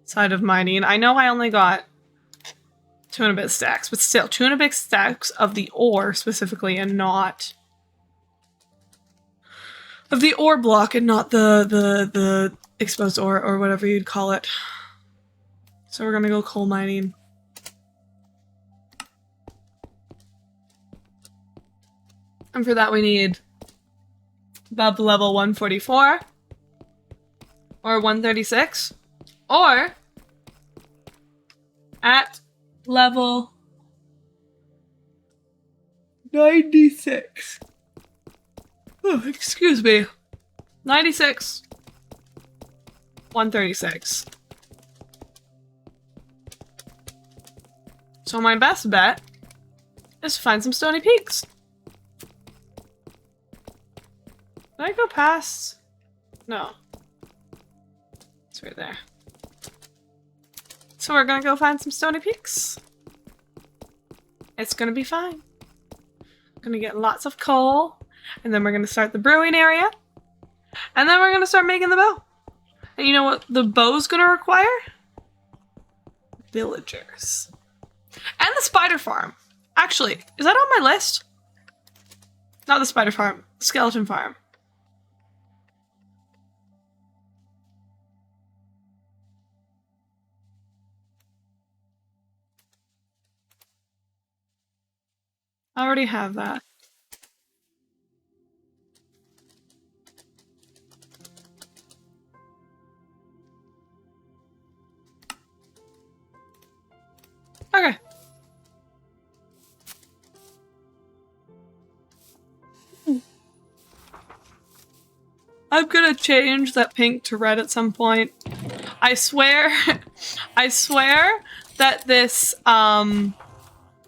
side of mining. I know I only got 2 and a bit stacks, but still 2 and a bit stacks of the ore specifically and not of the ore block and not the exposed ore or whatever you'd call it. So we're gonna go coal mining. And for that we need above level 144 or 136 or at level 96. Oh, excuse me. 96. 136. So my best bet is to find some stony peaks. Did I go past? No. It's right there. So we're gonna go find some stony peaks. It's gonna be fine. Gonna get lots of coal, and then we're gonna start the brewing area, and then we're gonna start making the bow. And you know what the bow's gonna require? Villagers. And the spider farm. Actually, is that on my list? Not the spider farm, the skeleton farm. I already have that. Okay. I'm gonna change that pink to red at some point. I swear, I swear that this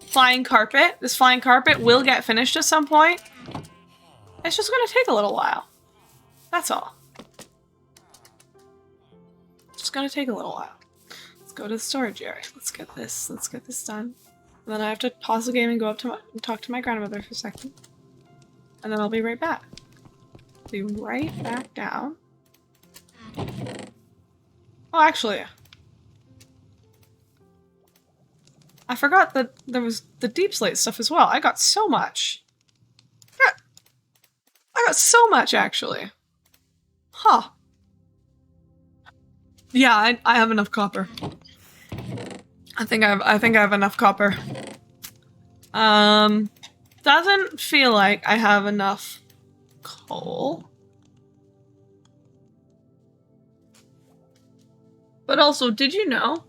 flying carpet will get finished at some point. It's just gonna take a little while. That's all. It's just gonna take a little while. Let's go to the storage area. Let's get this done. And then I have to pause the game and go up to talk to my grandmother for a second. And then I'll be right back. Be right back down. Oh, actually, I forgot that there was the deep slate stuff as well. I got so much. I got so much, actually. Huh. Yeah, I have enough copper. I think I have enough copper. Doesn't feel like I have enough coal. But also, did you know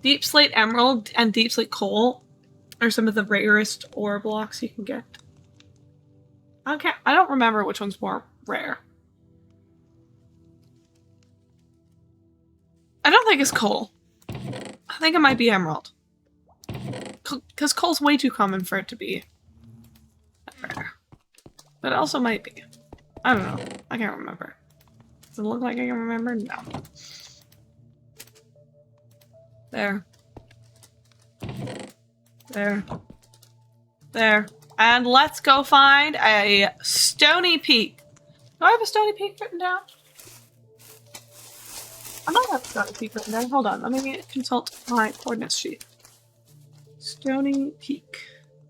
Deep Slate Emerald and Deep Slate Coal are some of the rarest ore blocks you can get? I don't remember which one's more rare. I don't think it's coal. I think it might be emerald. Because coal's way too common for it to be rare. But it also might be. I don't know. I can't remember. Does it look like I can remember? No. There. There. There. And let's go find a Stony Peak. Do I have a Stony Peak written down? I might have a Stony Peak written down. Hold on. Let me consult my coordinates sheet. Stony Peak.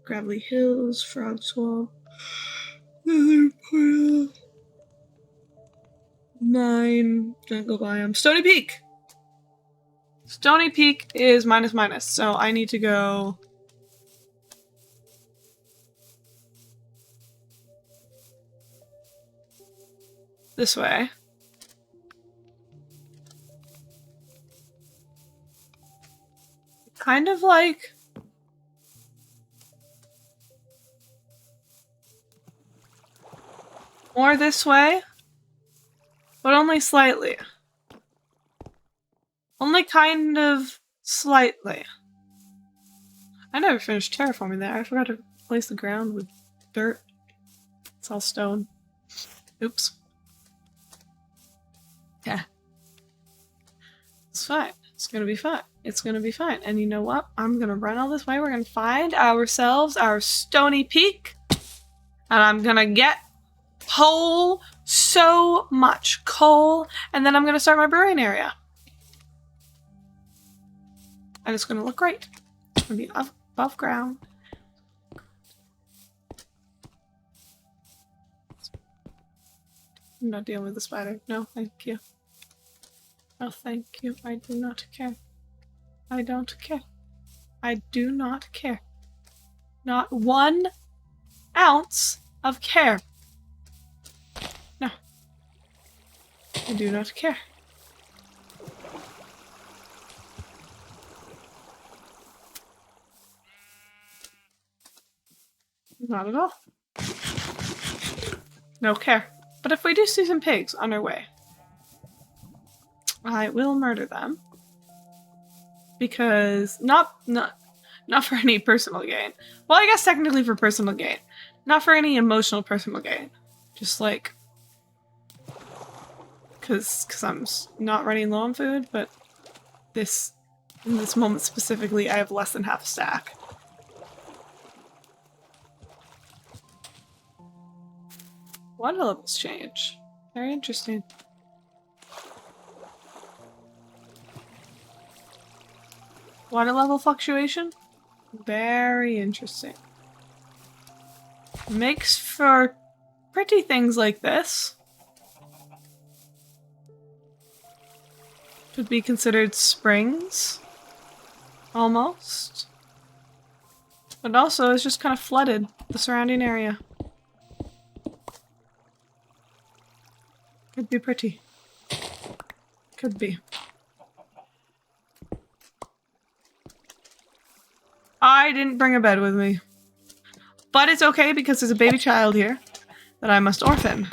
Gravelly Hills. Frog Swamp. Nether Portal. 9. Jungle Biome. Stony Peak! Stony Peak is --, so I need to go... this way. Kind of like... more this way, but only slightly. Only kind of slightly. I never finished terraforming that. I forgot to replace the ground with dirt. It's all stone. Oops. Yeah. It's fine. It's gonna be fine. It's gonna be fine. And you know what? I'm gonna run all this way. We're gonna find ourselves our Stony Peak. And I'm gonna get coal, so much coal. And then I'm gonna start my brewing area. And it's gonna look great. It's gonna be above ground. I'm not dealing with the spider. No, thank you. No, thank you. I do not care. I don't care. I do not care. Not 1 ounce of care. No. I do not care. Not at all. No care. But if we do see some pigs on our way, I will murder them. Because not for any personal gain. Well, I guess technically for personal gain. Not for any emotional personal gain. Just like because I'm not running low on food, but in this moment specifically, I have less than half a stack. Water levels change. Very interesting. Water level fluctuation? Very interesting. Makes for pretty things like this. Could be considered springs. Almost. But also it's just kind of flooded the surrounding area. Could be pretty. Could be. I didn't bring a bed with me. But it's okay because there's a baby child here that I must orphan.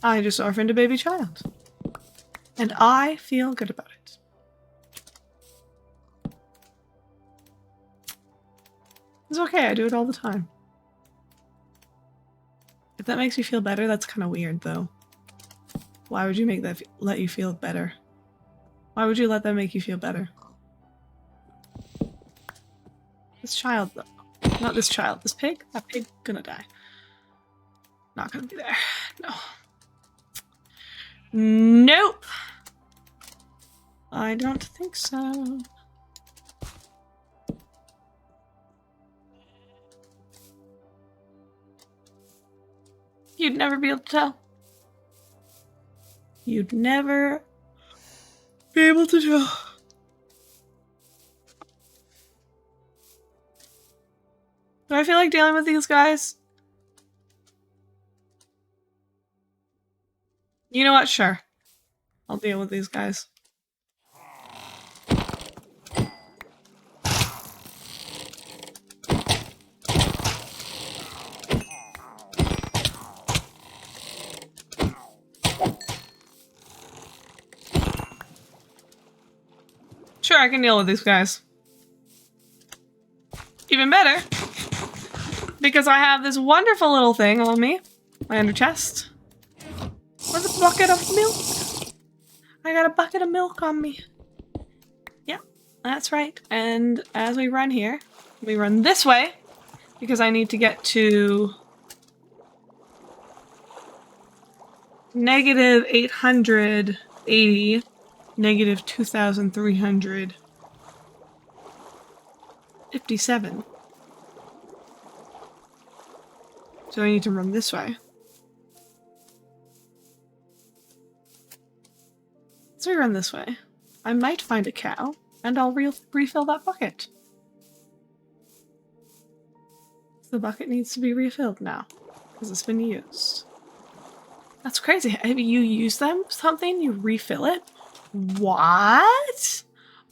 I just orphaned a baby child. And I feel good about it. It's okay, I do it all the time. If that makes you feel better, that's kind of weird, though. Why would you make that let you feel better? Why would you let that make you feel better? This child, though. Not this child. This pig? That pig gonna die. Not gonna be there. No. Nope! I don't think so. You'd never be able to tell. You'd never be able to tell. Do I feel like dealing with these guys? You know what? Sure. I'll deal with these guys. I can deal with these guys. Even better, because I have this wonderful little thing on me, my under chest, with a bucket of milk. I got a bucket of milk on me. Yeah, that's right. And as we run here, we run this way, because I need to get to negative 880, negative 2,357. So I need to run this way. So we run this way. I might find a cow, and I'll refill that bucket. The bucket needs to be refilled now, because it's been used. That's crazy. Have you used them something? You refill it? What?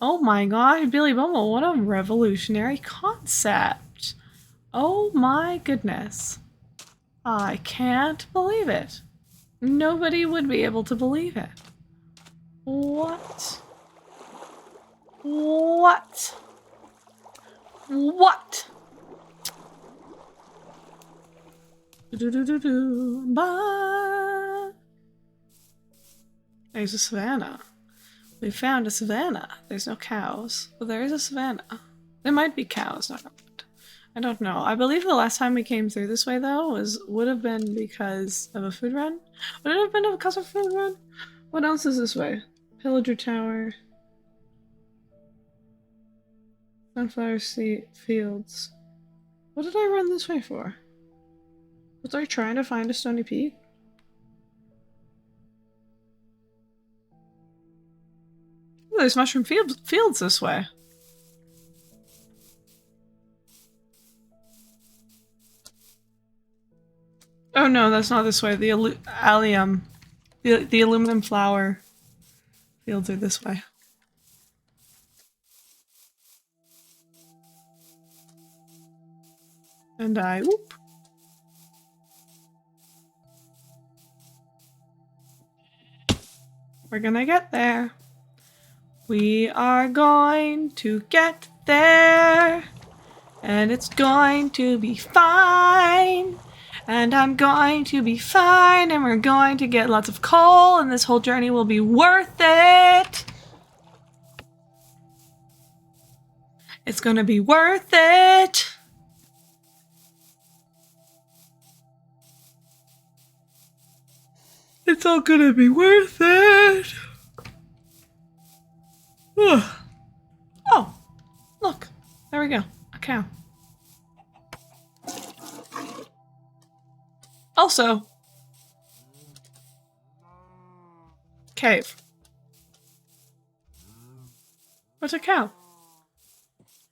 Oh my gosh, Billy Bumble, what a revolutionary concept. Oh my goodness. I can't believe it. Nobody would be able to believe it. What? What? What? Bye. There's a savannah. We found a savannah. There's no cows, but there is a savannah. There might be cows, I don't know. I believe the last time we came through this way, though, would have been because of a food run. Would it have been because of a food run? What else is this way? Pillager Tower. Sunflower Fields. What did I run this way for? Was I trying to find a Stony Peak? Ooh, there's mushroom fields this way. Oh no, that's not this way. The allium, the aluminum flower fields are this way. And whoop. We're gonna get there. We are going to get there. And it's going to be fine. And I'm going to be fine. And we're going to get lots of coal. And this whole journey will be worth it. It's gonna be worth it. It's all gonna be worth it. Oh, look. There we go. A cow. Also, cave. What's a cow?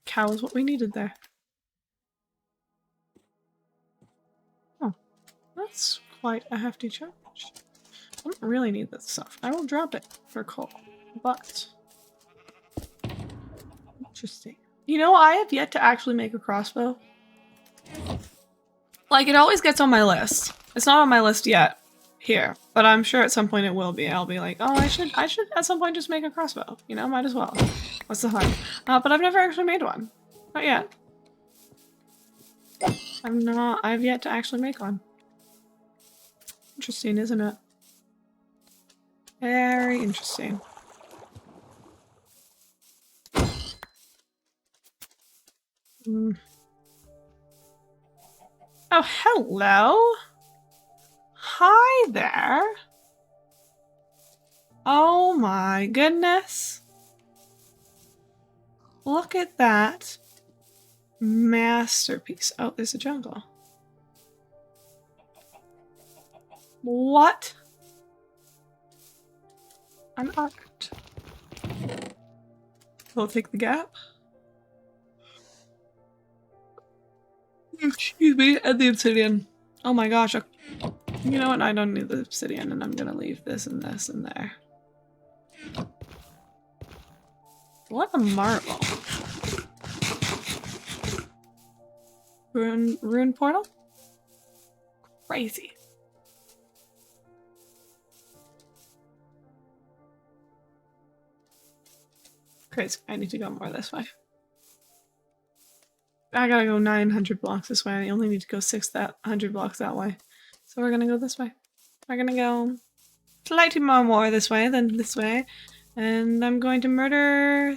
Cow is what we needed there. Oh, that's quite a hefty charge. I don't really need this stuff. I will drop it for coal, but interesting. You know, I have yet to actually make a crossbow. Like, it always gets on my list. It's not on my list yet here, but I'm sure at some point it will be. I'll be like, oh, I should at some point just make a crossbow. You know, might as well. What's the harm? But I've never actually made one. Not yet. I've yet to actually make one. Interesting, isn't it? Very interesting. Oh, hello. Hi there. Oh my goodness. Look at that masterpiece. Oh, there's a jungle. What? An art. We'll take the gap. Excuse me, and the obsidian. Oh my gosh. You know what? I don't need the obsidian, and I'm gonna leave this and this and there. What a marvel. Rune portal? Crazy. Crazy. I need to go more this way. I gotta go 900 blocks this way. I only need to go 600 blocks that way. So we're gonna go this way. We're gonna go slightly more this way than this way. And I'm going to murder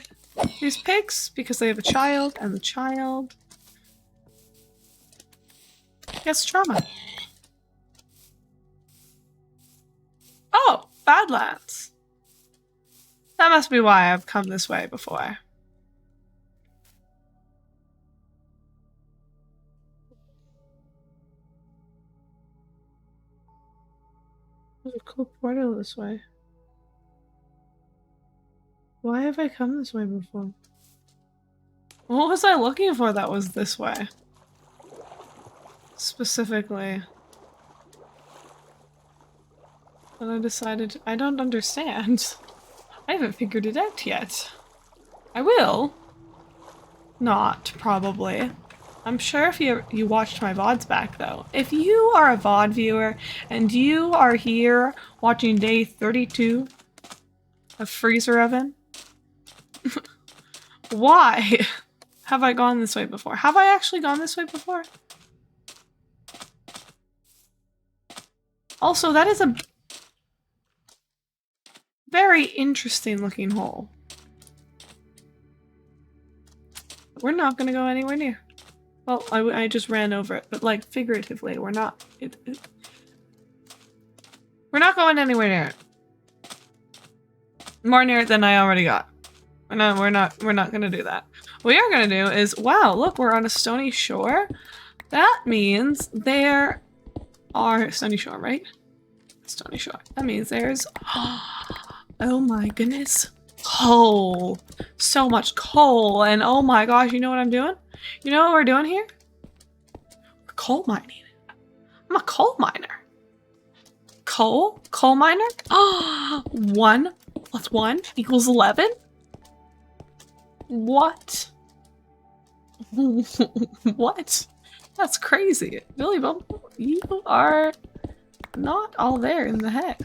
these pigs because they have a child, and the child gets trauma. Oh, Badlands. That must be why I've come this way before. There's a cool portal this way. Why have I come this way before? What was I looking for that was this way? Specifically. But I decided I don't understand. I haven't figured it out yet. I will. Not, probably. I'm sure if you watched my VODs back, though. If you are a VOD viewer and you are here watching day 32 of Freezer Oven, why have I gone this way before? Have I actually gone this way before? Also, that is a very interesting looking hole. We're not gonna go anywhere near. Well, I just ran over it, but like figuratively, we're not. We're not going anywhere near it. More near it than I already got. No, we're not gonna do that. What we are gonna do is, wow, look, we're on a stony shore. That means there are stony shore, right? Stony shore. That means there's, oh my goodness, coal. So much coal, and oh my gosh, you know what I'm doing? You know what we're doing here? We're coal mining. I'm a coal miner. Coal miner? Oh, 1 plus 1 equals 11? What? What? That's crazy. Billy Bumble, you are not all there in the head.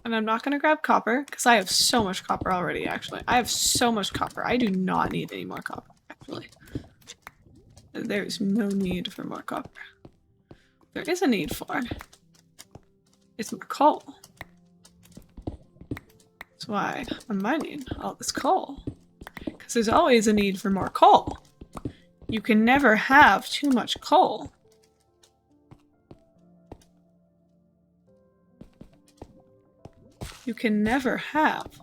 And I'm not gonna grab copper, because I have so much copper already, actually. I have so much copper. I do not need any more copper, actually. There's no need for more copper. There is a need for it's more coal. That's why I'm mining all this coal. Because there's always a need for more coal. You can never have too much coal. You can never have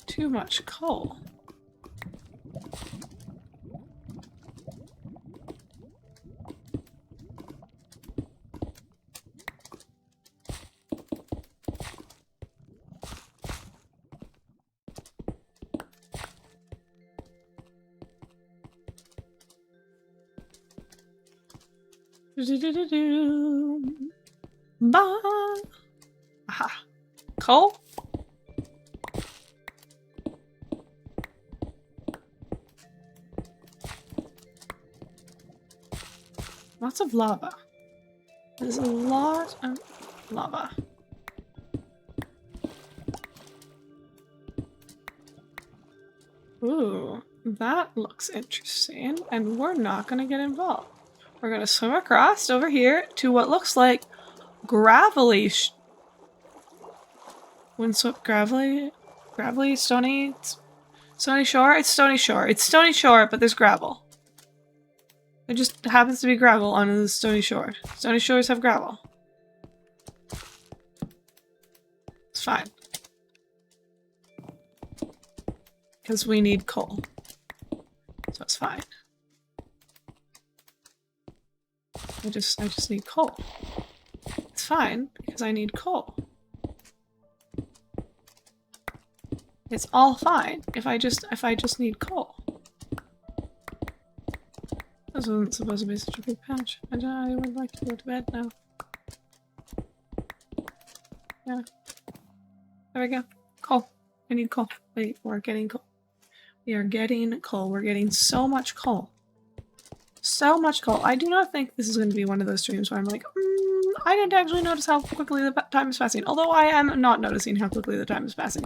too much coal. Bah. Aha. Coal? Lots of lava. There's a lot of lava. Ooh, that looks interesting, and we're not gonna get involved. We're gonna swim across over here to what looks like gravelly windswept gravelly stony shore? It's stony shore. It's stony shore, but there's gravel. It just happens to be gravel on the stony shore. Stony shores have gravel. It's fine. Because we need coal. So it's fine. I just need coal. It's fine because I need coal. It's all fine if I just need coal. This wasn't supposed to be such a big patch. I would like to go to bed now. Yeah. There we go. Coal. I need coal. Wait, we're getting coal. We are getting coal. We're getting so much coal. So much coal. I do not think this is going to be one of those streams where I'm like, I didn't actually notice how quickly the time is passing, although I am not noticing how quickly the time is passing.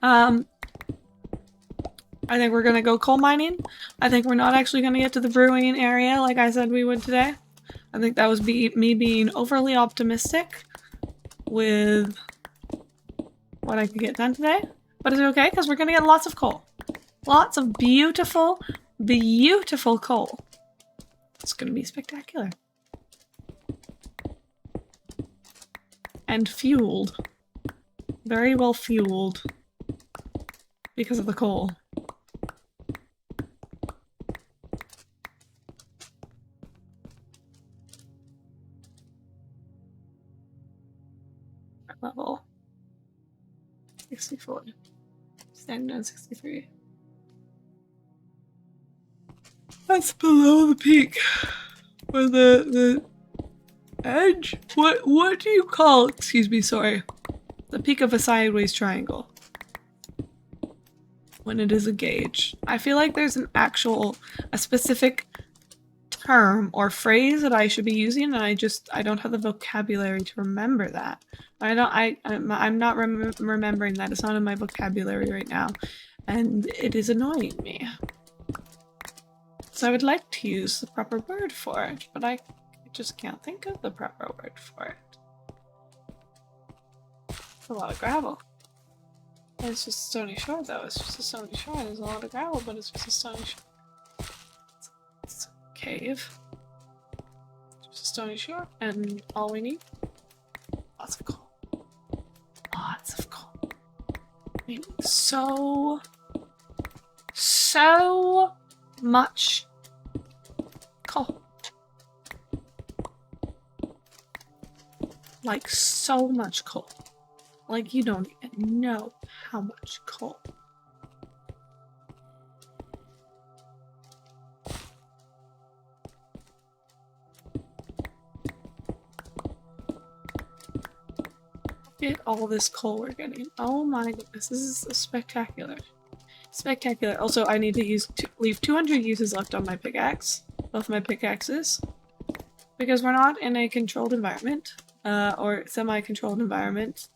I think we're gonna go coal mining. I think we're not actually gonna get to the brewing area like I said we would today. I think that was me being overly optimistic with what I could get done today. But it's okay, because we're gonna get lots of coal. Lots of beautiful, beautiful coal. It's gonna be spectacular. And fueled. Very well fueled. Because of the coal. Level 64. Standing on 63. That's below the peak. Or the edge? What do you call, excuse me, sorry. The peak of a sideways triangle. When it is a gauge. I feel like there's a specific term or phrase that I should be using, and I don't have the vocabulary to remember that. I'm not remembering that. It's not in my vocabulary right now, and it is annoying me. So I would like to use the proper word for it, but I just can't think of the proper word for it. It's a lot of gravel. And it's just a stony shore, though. It's just a stony shore. There's a lot of gravel, but it's just a stony shore. It's a cave. Just a stony shore, and all we need, lots of coal. Lots of coal. I mean, so much coal. Like, so much coal. Like, you don't even know how much coal. Look at all this coal we're getting. Oh my goodness, this is spectacular. Spectacular. Also, I need to leave 200 uses left on my pickaxe. Both my pickaxes. Because we're not in a controlled environment. Or semi-controlled environment.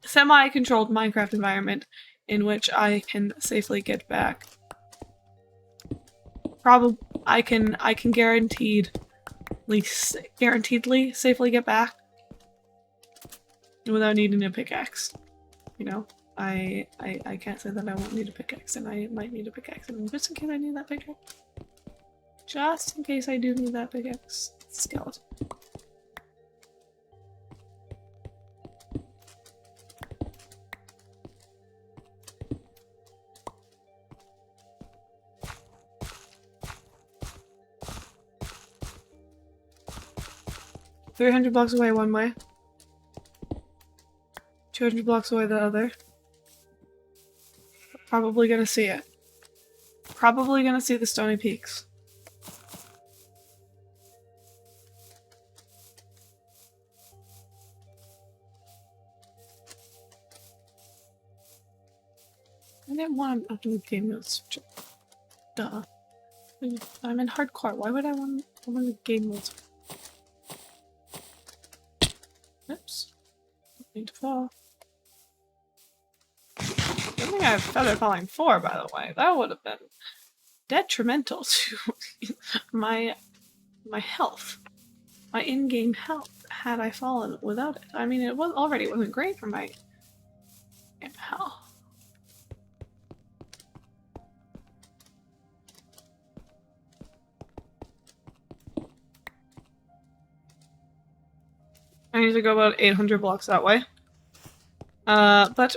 Semi-controlled Minecraft environment in which I can safely get back. I can guaranteedly safely get back without needing a pickaxe. You know, I can't say that I won't need a pickaxe, and I might need a pickaxe, and just in case I need that pickaxe. Just in case I do need that pickaxe. Skeleton. $300 blocks away one way. 200 blocks away the other. Probably gonna see it. Probably gonna see the stony peaks. I didn't want to open the game modes. Duh. I'm in hardcore. Why would I want to open the game modes? Oops. Don't need to fall. Good thing I have Feather Falling 4, by the way. That would have been detrimental to my health. My in-game health had I fallen without it. I mean, it wasn't great for my health. I need to go about 800 blocks that way. But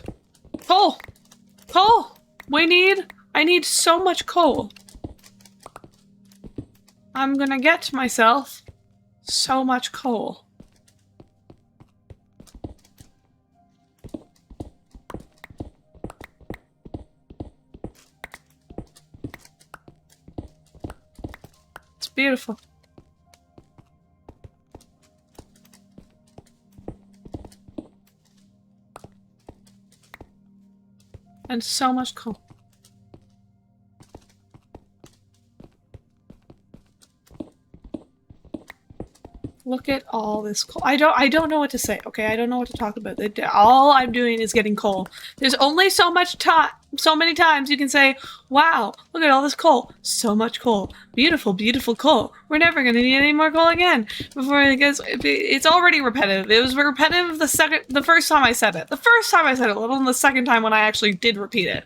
coal! Coal! I need so much coal. I'm gonna get myself so much coal. It's beautiful. And so much coal. Look at all this coal. I don't know what to say, okay? I don't know what to talk about. All I'm doing is getting coal. There's only so much time, so many times you can say, wow, look at all this coal. So much coal. Beautiful, beautiful coal. We're never gonna need any more coal again. Before it gets, it's already repetitive. It was repetitive the first time I said it. The first time I said it, let alone the second time when I actually did repeat it.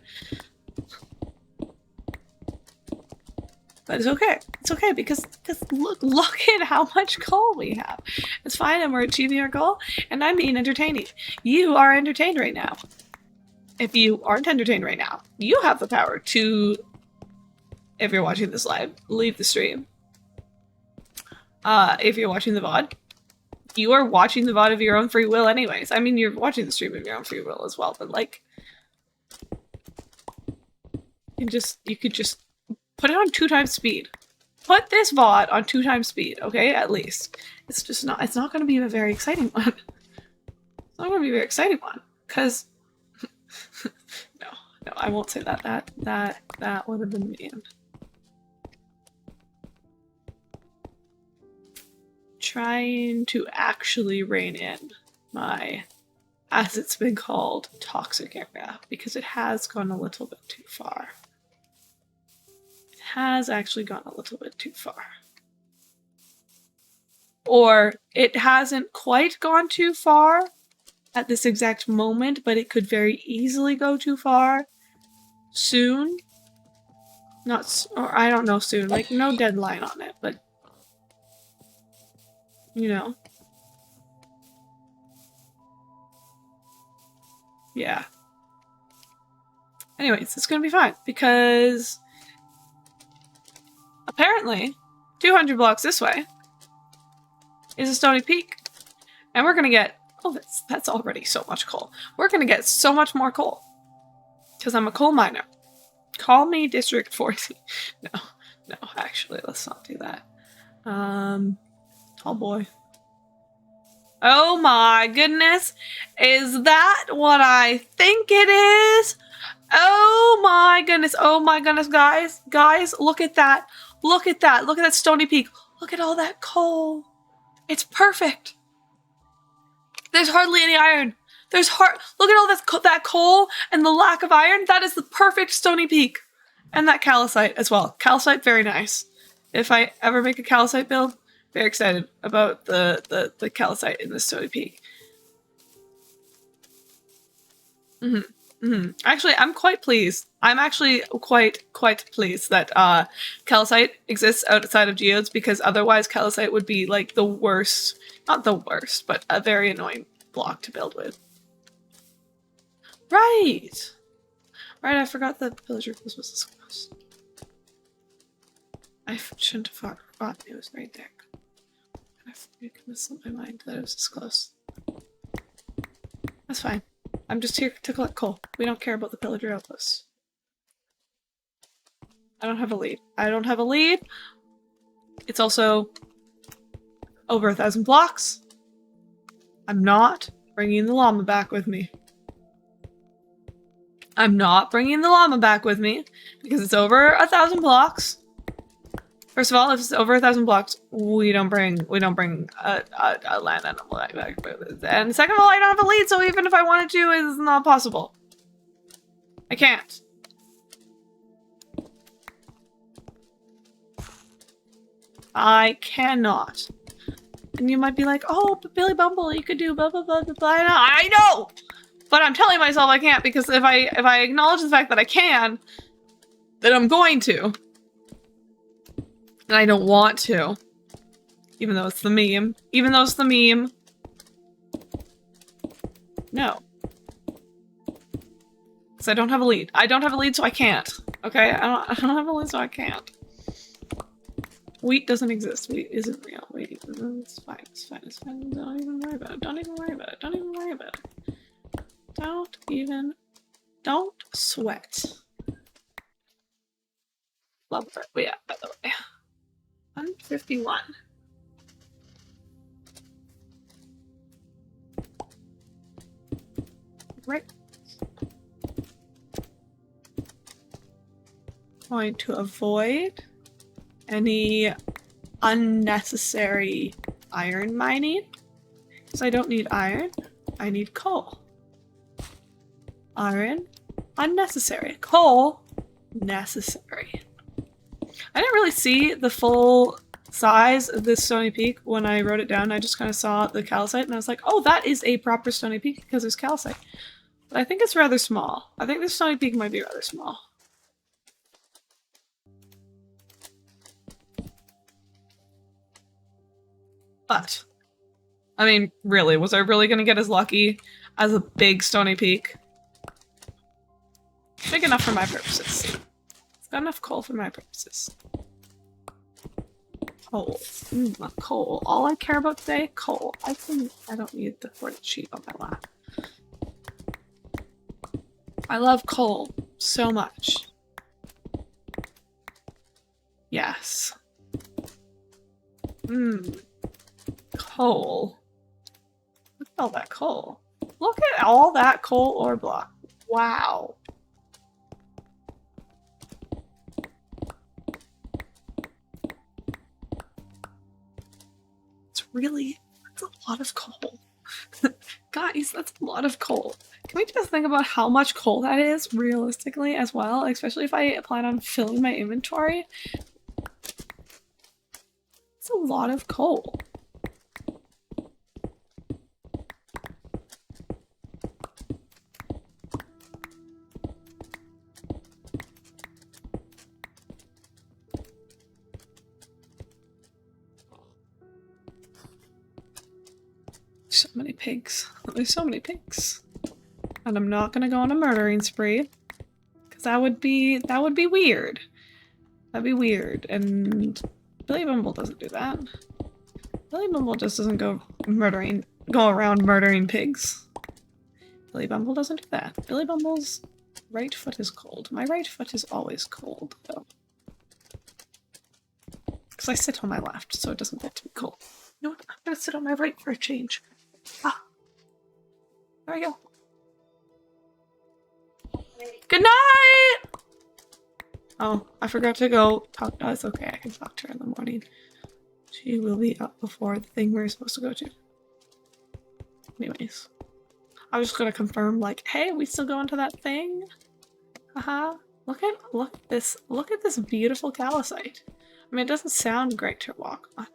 But it's okay. It's okay because look at how much coal we have. It's fine and we're achieving our goal. And I'm being entertaining. You are entertained right now. If you aren't entertained right now, you have the power to, if you're watching this live, leave the stream. If you're watching the VOD, you are watching the VOD of your own free will anyways. I mean, you're watching the stream of your own free will as well, but like, you could just put it on 2 times speed. Put this VOD on 2 times speed, okay? At least. It's not gonna be a very exciting one. It's not gonna be a very exciting one. Cause no, I won't say that. That would have been mean. Trying to actually rein in my, as it's been called, toxic area, because it has gone a little bit too far. Has actually gone a little bit too far. Or it hasn't quite gone too far at this exact moment, but it could very easily go too far soon. Or I don't know soon, like no deadline on it, but you know. Yeah. Anyways, it's gonna be fine because apparently, 200 blocks this way is a Stony Peak. And we're gonna get, oh, that's already so much coal. We're gonna get so much more coal. Because I'm a coal miner. Call me District 40. No, actually, let's not do that. Oh boy. Oh my goodness. Is that what I think it is? Oh my goodness, guys. Guys, look at that. Look at that. Look at that Stony Peak. Look at all that coal. It's perfect. There's hardly any iron. Look at all that coal and the lack of iron. That is the perfect Stony Peak. And that calcite as well. Calcite, very nice. If I ever make a calcite build, very excited about the calcite in the Stony Peak. Actually, I'm quite pleased. I'm actually quite pleased that calcite exists outside of geodes, because otherwise calcite would be like the worst, not the worst, but a very annoying block to build with. Right, I forgot that Pillager Close was this close. I shouldn't have forgotten it was right there. It slipped my mind that it was this close. That's fine. I'm just here to collect coal. We don't care about the Pillager Outpost. I don't have a lead. It's also over 1,000 blocks. I'm not bringing the llama back with me. Because it's over 1,000 blocks. First of all, if it's over 1,000 blocks, we don't bring a land animal back. And second of all, I don't have a lead, so even if I wanted to, it's not possible. I can't. I cannot. And you might be like, oh, but Billy Bumble, you could do blah blah blah blah blah. I know! But I'm telling myself I can't, because if I acknowledge the fact that I can, then I'm going to. And I don't want to. Even though it's the meme. No. Because I don't have a lead. So I can't. Okay? I don't have a lead, so I can't. Wheat doesn't exist. Wheat isn't real. Wheat, it's fine. Don't even worry about it. Don't sweat. Love it. But yeah, by the way. 151. Right. Going to avoid any unnecessary iron mining. Because I don't need iron. I need coal. Iron, unnecessary. Coal, necessary. I didn't really see the full size of this stony peak when I wrote it down. I just kind of saw the calcite and I was like, oh, that is a proper stony peak because there's calcite. But I think it's rather small. I think this stony peak might be rather small. But, I mean, really, was I really going to get as lucky as a big stony peak? Big enough for my purposes. It's got enough coal for my purposes. Coal. Coal. All I care about today, coal. I don't need the hoarded sheep on my lap. I love coal so much. Yes. Coal. Look at all that coal. Look at all that coal ore block. Wow. That's a lot of coal. Guys, that's a lot of coal. Can we just think about how much coal that is realistically as well? Especially if I plan on filling my inventory. It's a lot of coal. So many pigs. There's so many pigs. And I'm not gonna go on a murdering spree. Because that would be weird. That'd be weird. And Billy Bumble doesn't do that. Billy Bumble just doesn't go around murdering pigs. Billy Bumble doesn't do that. Billy Bumble's right foot is cold. My right foot is always cold, though. Because I sit on my left, so it doesn't get to be cold. You know what? I'm gonna sit on my right for a change. Ah. There we go. Good night! Oh, I forgot to go talk. Oh, it's okay. I can talk to her in the morning. She will be up before the thing we're supposed to go to. Anyways. I was just gonna confirm, like, hey, we still going to that thing? Haha. Look at this beautiful calcite. I mean, it doesn't sound great to walk on.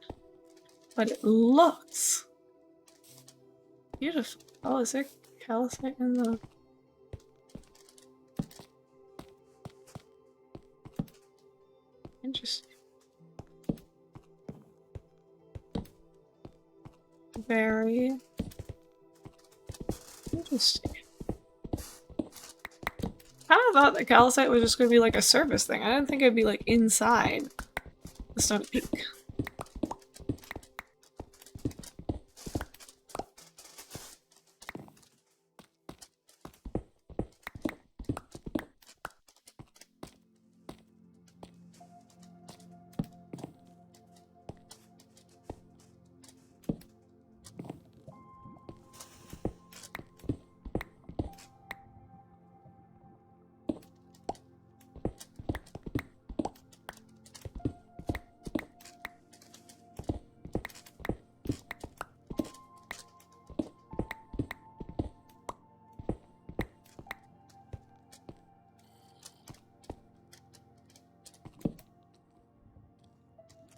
But it looks beautiful. Oh, is there calcite in the... Interesting. Very interesting. Kind of thought that calcite was just going to be like a service thing. I didn't think it'd be like inside the stony peak.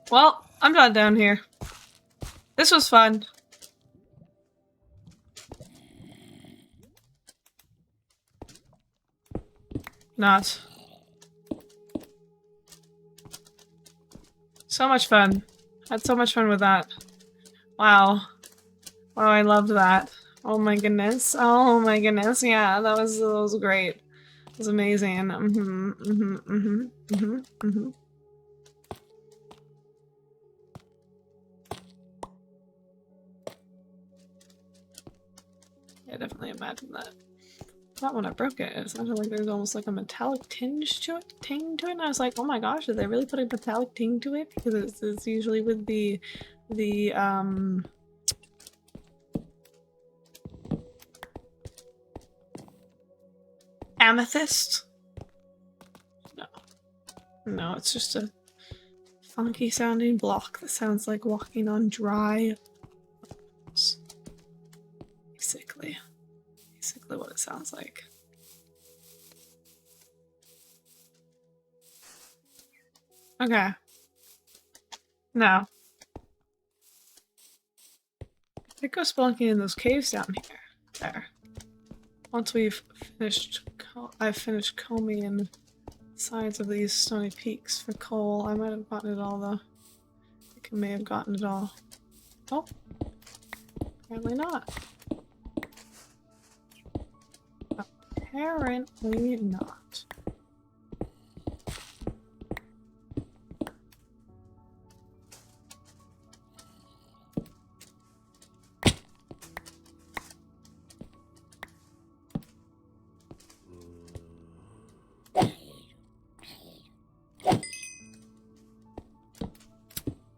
Well, I'm done down here. This was fun. Not. So much fun. Had so much fun with that. Wow. Wow, I loved that. Oh my goodness. Oh my goodness. Yeah, that was great. It was amazing. Yeah, definitely imagine that. Not when I broke it. It sounded like there's almost like a metallic tinge to it, and I was like, oh my gosh, did they really put a metallic ting to it? Because it's usually with the amethyst. No, it's just a funky sounding block that sounds like walking on dry. Basically what it sounds like. Okay. Now, I go spelunking in those caves down here. There. Once I've finished combing the sides of these stony peaks for coal. I might have gotten it all though. I think I may have gotten it all. Oh. Apparently not. Apparently not.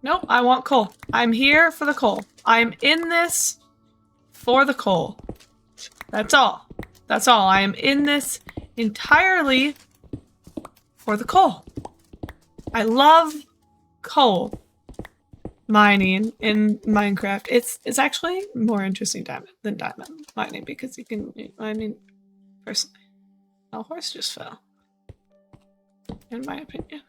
Nope, I want coal. I'm here for the coal. I'm in this for the coal. That's all. That's all. I am in this entirely for the coal. I love coal mining in Minecraft. It's actually more interesting than diamond mining because you can, I mean, personally. A horse just fell. In my opinion.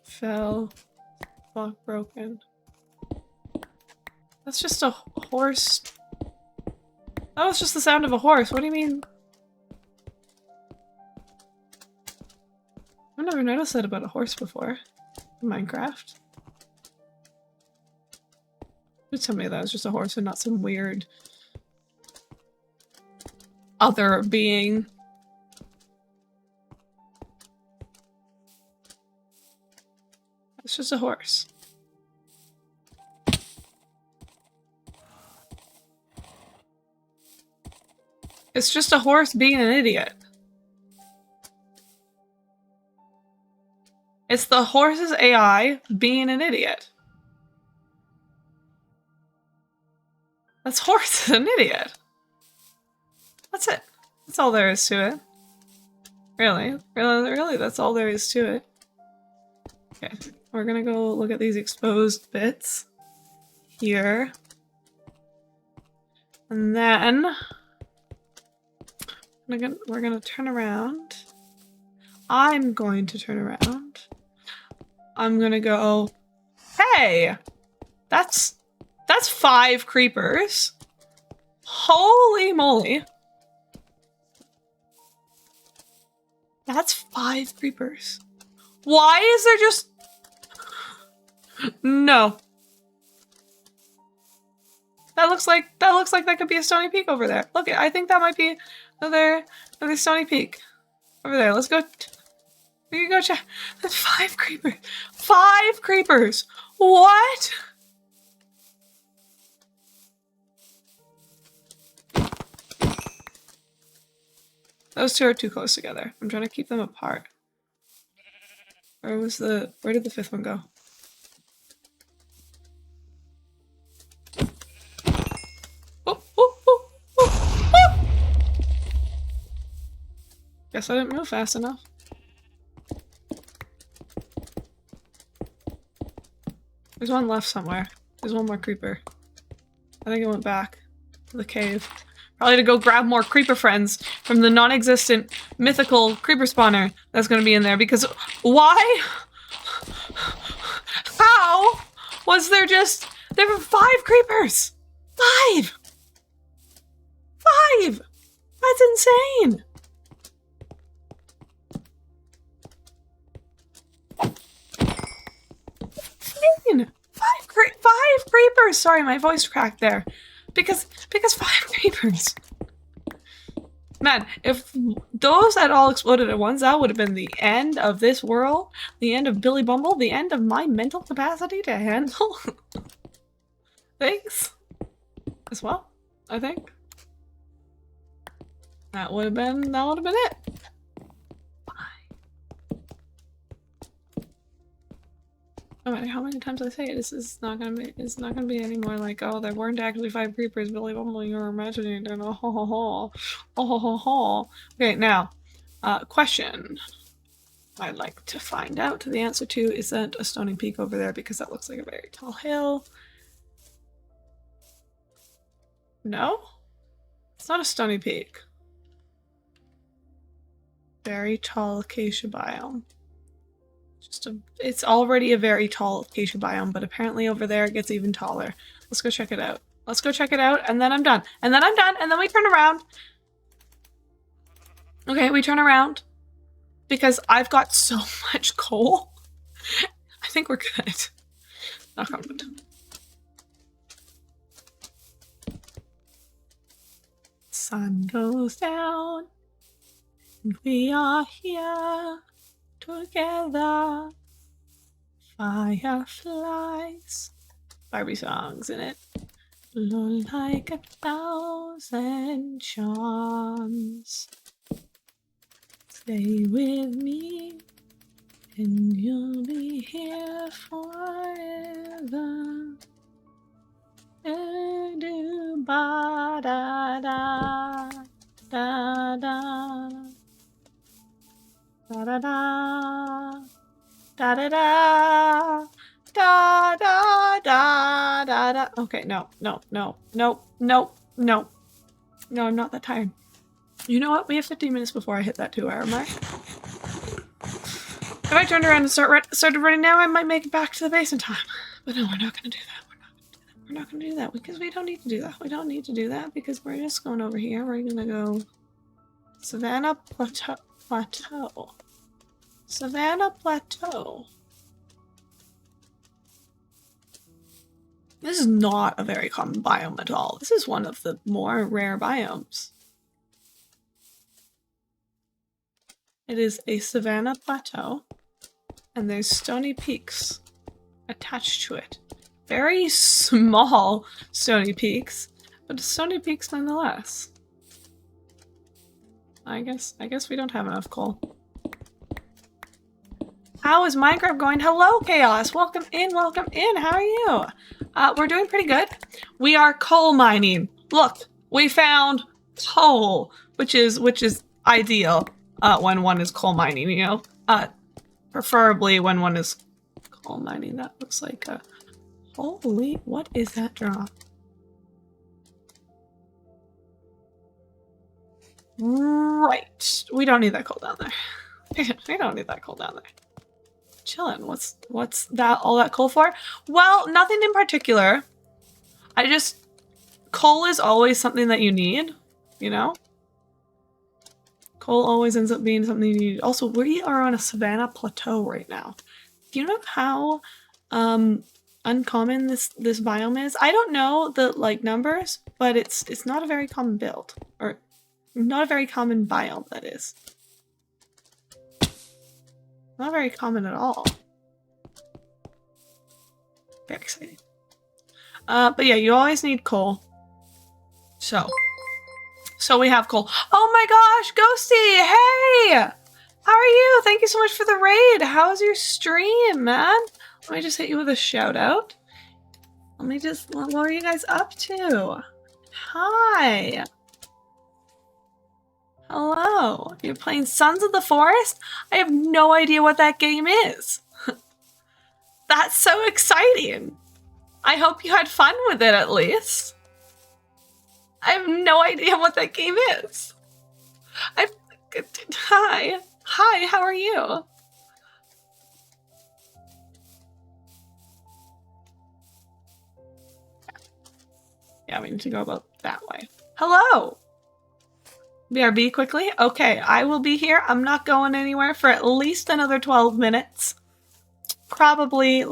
Fell. Block broken. That's just a horse. That was just the sound of a horse. What do you mean? I've never noticed that about a horse before in Minecraft. You tell me that was just a horse and not some weird other being. It's just a horse. It's just a horse being an idiot. It's the horse's AI being an idiot. That's horse an idiot. That's it. That's all there is to it. Really, that's all there is to it. Okay, we're gonna go look at these exposed bits here. And then we're gonna turn around. I'm going to turn around. I'm gonna go, hey! That's 5 creepers. Holy moly. That's 5 creepers. Why is there just... No. That looks like that could be a stony peak over there. Look, I think that might be another stony peak over there. Let's go. We can go check. That's 5 creepers. 5 creepers. What? Those two are too close together. I'm trying to keep them apart. Where did the 5th one go? Oh, oh, oh, oh, oh. Guess I didn't move fast enough. There's one left somewhere. There's one more creeper. I think it went back to the cave. Probably to go grab more creeper friends from the non-existent mythical creeper spawner that's gonna be in there, because why? How was there were 5 creepers! 5! 5! That's insane! Insane! 5 creepers! Sorry, my voice cracked there. Because 5 creepers. Man, if those had all exploded at once, that would have been the end of this world, the end of Billy Bumble, the end of my mental capacity to handle things as well, I think. That would have been it. No matter how many times I say it, it's not gonna be any more like, oh, there weren't actually 5 creepers, Billy Bumble, you're imagining it, and oh ho ho ho. Oh ho ho ho. Okay, now, question. I'd like to find out the answer to isn't a stony peak over there because that looks like a very tall hill. No? It's not a stony peak. Very tall acacia biome. It's already a very tall acacia biome, but apparently over there it gets even taller. Let's go check it out. Let's go check it out, and then I'm done. And then I'm done, and then we turn around. Okay, we turn around. Because I've got so much coal. I think we're good. Knock on wood. Sun goes down, and we are here together. Fireflies. Barbie songs in it. Blow like 1,000 charms. Stay with me, and you'll be here forever. Do ba da da da da da da da da da da da da da da da. Okay, no. No, I'm not that tired. You know what? We have 15 minutes before I hit that 2-hour mark. If I turned around and started running now, I might make it back to the base in time. But no, we're not going to do that. We're not going to do that because we don't need to do that. We don't need to do that because we're just going over here. We're going to go Savannah Plateau. Savannah Plateau. This is not a very common biome at all. This is one of the more rare biomes. It is a savanna plateau, and there's stony peaks attached to it. Very small stony peaks, but stony peaks nonetheless. I guess we don't have enough coal. How is Minecraft going? Hello, Chaos! Welcome in, welcome in! How are you? We're doing pretty good. We are coal mining. Look, we found coal, which is ideal. When one is coal mining, you know? Preferably when one is coal mining. That looks like a... Holy, what is that drop? Right. We don't need that coal down there. We don't need that coal down there. Chillin'. What's that all that coal for? Well, nothing in particular. Coal is always something that you need, you know? Coal always ends up being something you need. Also, we are on a savanna plateau right now. Do you know how uncommon this biome is? I don't know the numbers, but it's not a very common build, or not a very common biome. That is not very common at all. Very exciting. But yeah, you always need coal. So we have coal. Oh my gosh, Ghosty! Hey! How are you? Thank you so much for the raid. How's your stream, man? Let me just hit you with a shout out. What are you guys up to? Hi! Hello. You're playing Sons of the Forest? I have no idea what that game is. That's so exciting. I hope you had fun with it at least. I have no idea what that game is. Hi. Hi, how are you? Yeah, we need to go about that way. Hello! BRB quickly? Okay, I will be here. I'm not going anywhere for at least another 12 minutes. Probably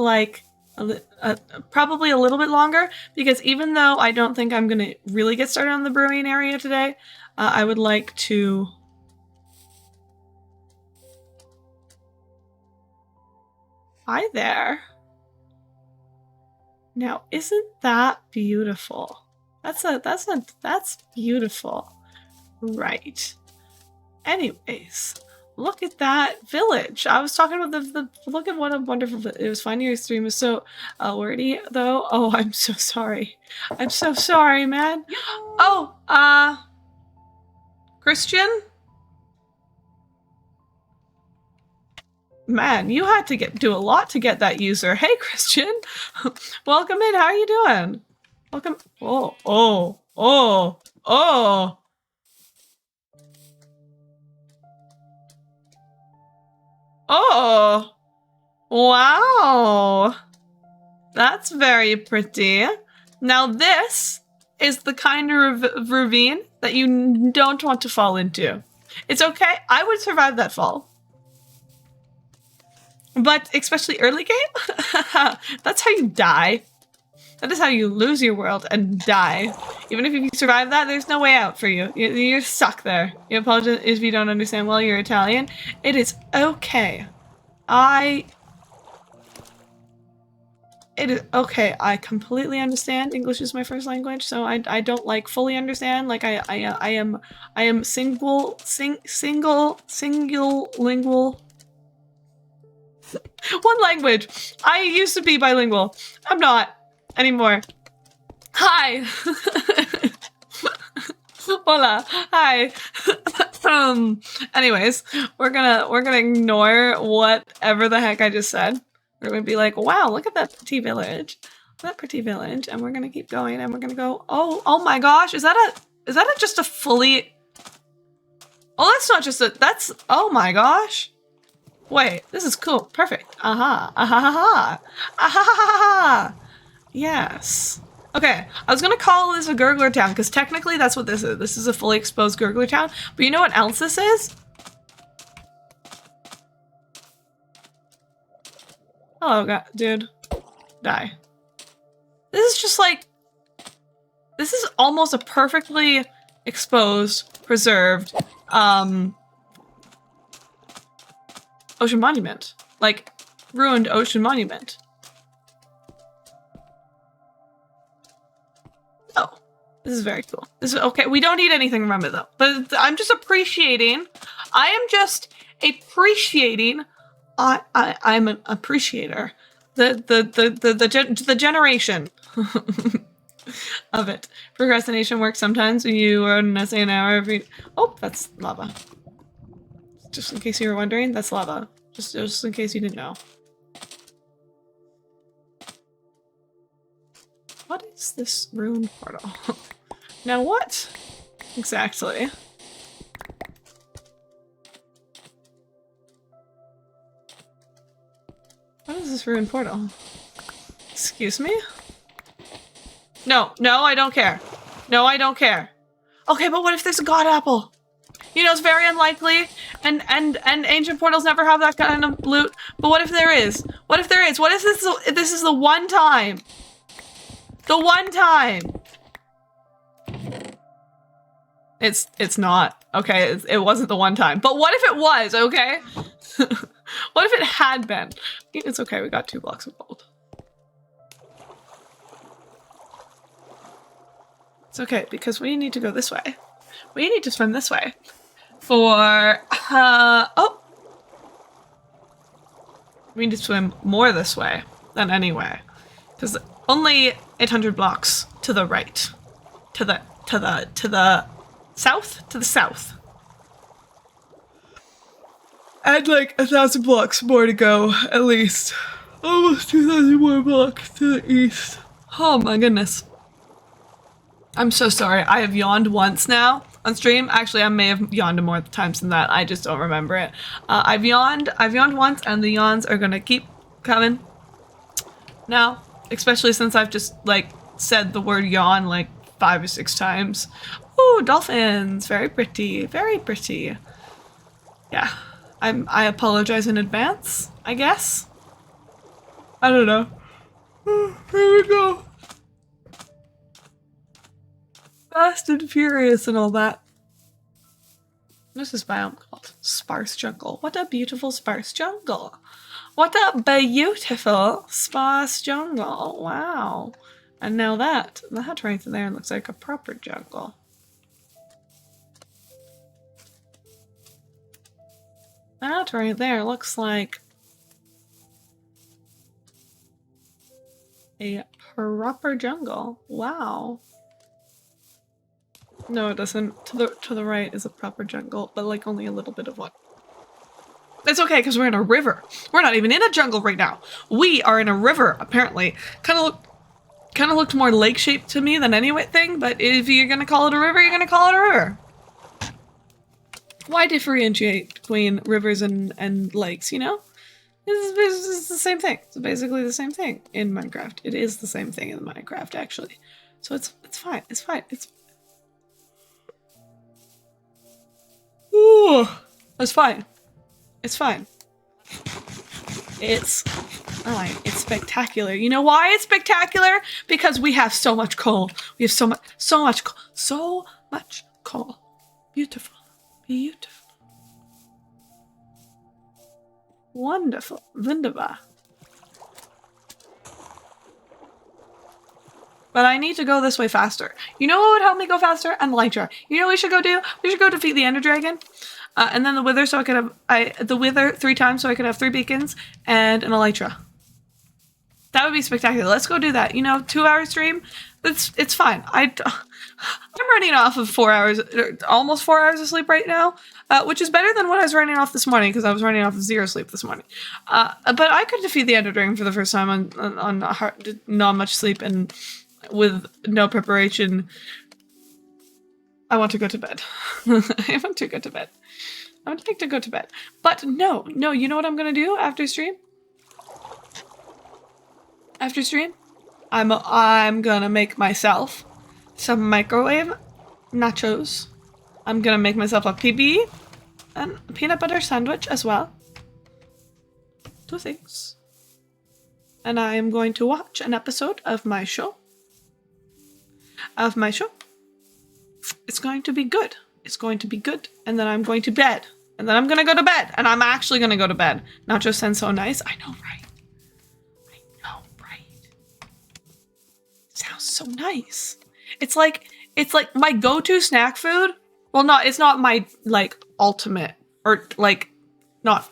probably a little bit longer, because even though I don't think I'm gonna really get started on the brewing area today, I would like to... Hi there. Now, isn't that beautiful? That's beautiful. Right. Anyways, look at that village. I was talking about look at what a wonderful it was. Finding your stream is so wordy though. Oh, I'm so sorry. I'm so sorry, man. Oh, Christian? Man, you had to do a lot to get that user. Hey, Christian. Welcome in. How are you doing? Welcome. Oh, oh, oh, oh. Oh. Wow. That's very pretty. Now this is the kind of ravine that you don't want to fall into. It's okay. I would survive that fall. But especially early game, that's how you die. That is how you lose your world and die. Even if you survive that, there's no way out for you. You're stuck there. You apologize if you don't understand well, you're Italian. It is okay. It is okay. I completely understand. English is my first language, so I don't like fully understand. Like I am single lingual. One language. I used to be bilingual. I'm not anymore. Hi. Hola. Hi. Anyways, we're gonna ignore whatever the heck I just said. We're gonna be like, wow, look at that pretty village. That pretty village. And we're gonna keep going and we're gonna go, oh my gosh, is that just a fully... Oh, that's not just that's, oh my gosh. Wait, this is cool. Perfect. Aha. Aha ha ha. Aha ha ha. Yes. Okay, I was gonna call this a gurgler town because technically that's what this is. This is a fully exposed gurgler town. But you know what else this is? Oh god, dude. Die. This is just like... This is almost a perfectly exposed, preserved, ocean monument. Like, ruined ocean monument. Oh, this is very cool. This is okay. We don't need anything from it though. But I'm just appreciating. I am just appreciating. I'm an appreciator. The generation of it. Procrastination works sometimes when you are an essay an hour every... Oh, that's lava. Just in case you were wondering, that's lava. Just in case you didn't know. What is this rune portal? Now what? Exactly. What is this rune portal? Excuse me? No, I don't care. No, I don't care. Okay, but what if there's a god apple? You know, it's very unlikely, and ancient portals never have that kind of loot. But what if there is? What if there is? What if this is the one time? The one time! It's not. Okay, it wasn't the one time. But what if it was, okay? What if it had been? It's okay, we got 2 blocks of gold. It's okay, because we need to go this way. We need to swim this way. For, oh! We need to swim more this way than anyway. Because only 800 blocks to the right. To the south? To the south. And like 1,000 blocks more to go, at least. Almost 2,000 more blocks to the east. Oh my goodness. I'm so sorry. I have yawned once now on stream. Actually, I may have yawned more times than that. I just don't remember it. I've yawned once, and the yawns are gonna keep coming now, especially since I've just like said the word yawn like 5 or 6 times. Ooh, dolphins! Very pretty. Very pretty. Yeah. I apologize in advance, I guess. I don't know. Here we go. Fast and Furious and all that. What's this biome called? Sparse jungle. What a beautiful sparse jungle. What a beautiful sparse jungle. Wow. And now that right there looks like a proper jungle. That right there looks like a proper jungle. Wow. No, it doesn't. To the right is a proper jungle, but like only a little bit of one. It's okay because we're in a river. We're not even in a jungle right now. We are in a river, apparently. Kind of looked more lake-shaped to me than anything, but if you're gonna call it a river, you're gonna call it a river. Why differentiate between rivers and lakes, you know? It's the same thing. It's basically the same thing in Minecraft. It is the same thing in Minecraft, actually. So it's fine. It's fine. Ooh, it's fine. It's fine. It's fine. It's spectacular. You know why it's spectacular? Because we have so much coal. We have so much coal. Beautiful. Beautiful. Wonderful. Wunderbar. But I need to go this way faster. You know what would help me go faster? An elytra. You know what we should go do? We should go defeat the Ender Dragon. And then the Wither so I could have the Wither 3 times so I could have 3 beacons and an elytra. That would be spectacular. Let's go do that. You know, 2-hour stream. It's fine. I'm running off of 4 hours, almost 4 hours of sleep right now, which is better than what I was running off this morning because I was running off of 0 sleep this morning. But I could defeat the Ender Dragon for the first time on not much sleep and with no preparation. I want to go to bed. I want to go to bed. I would like to go to bed. But no, you know what I'm gonna do after stream? After stream, I'm gonna make myself some microwave nachos. I'm gonna make myself a PB and a peanut butter sandwich as well. 2 things. And I am going to watch an episode of my show. It's going to be good. It's going to be good. And then I'm going to bed. And then I'm going to go to bed. And I'm actually going to go to bed. Nacho sounds so nice. I know, right? It sounds so nice. It's like my go-to snack food. Well, it's not my like ultimate or like not.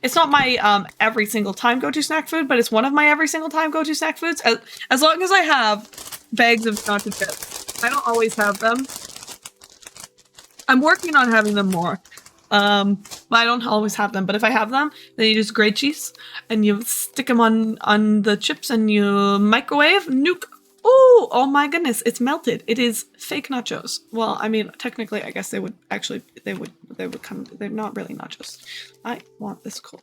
It's not my every single time go-to snack food, but it's one of my every single time go-to snack foods. As long as I have bags of nacho chips. I don't always have them. I'm working on having them more. But I don't always have them. But if I have them, then you just grate cheese and you stick them on the chips and you microwave, nuke. Ooh, oh my goodness, it's melted. It is fake nachos. Well, I mean, technically, I guess they would come. They're not really nachos. I want this coal.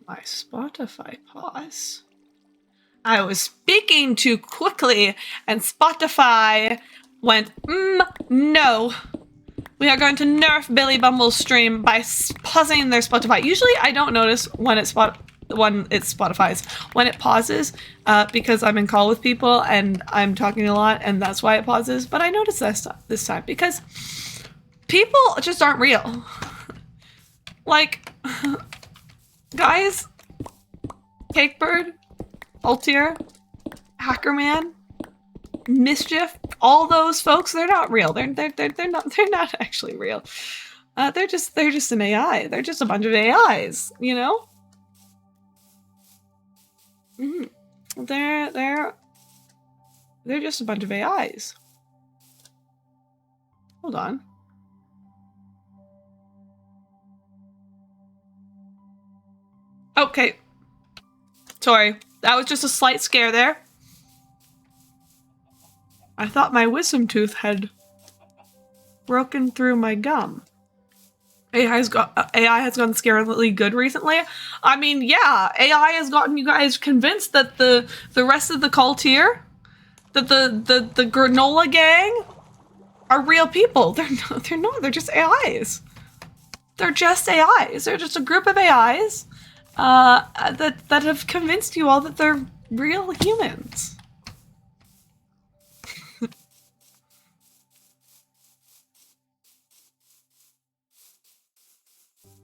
My Spotify pause. I was speaking too quickly and Spotify went, no. We are going to nerf Billy Bumble's stream by pausing their Spotify. Usually I don't notice when it's Spotify's. When it pauses, because I'm in call with people and I'm talking a lot and that's why it pauses. But I noticed this time because people just aren't real. Like, guys, Cakebird, Altier, Hackerman, Mischief, all those folks, they're not real. They're not actually real. They're just an AI. They're just a bunch of AIs, you know? They're just a bunch of AIs. Hold on. Okay. Sorry. That was just a slight scare there. I thought my wisdom tooth had broken through my gum. AI has gotten scarily good recently. I mean, yeah, AI has gotten you guys convinced that the rest of the cult here, that the granola gang are real people. They're not. They're just AIs. They're just AIs. They're just a group of AIs that have convinced you all that they're real humans.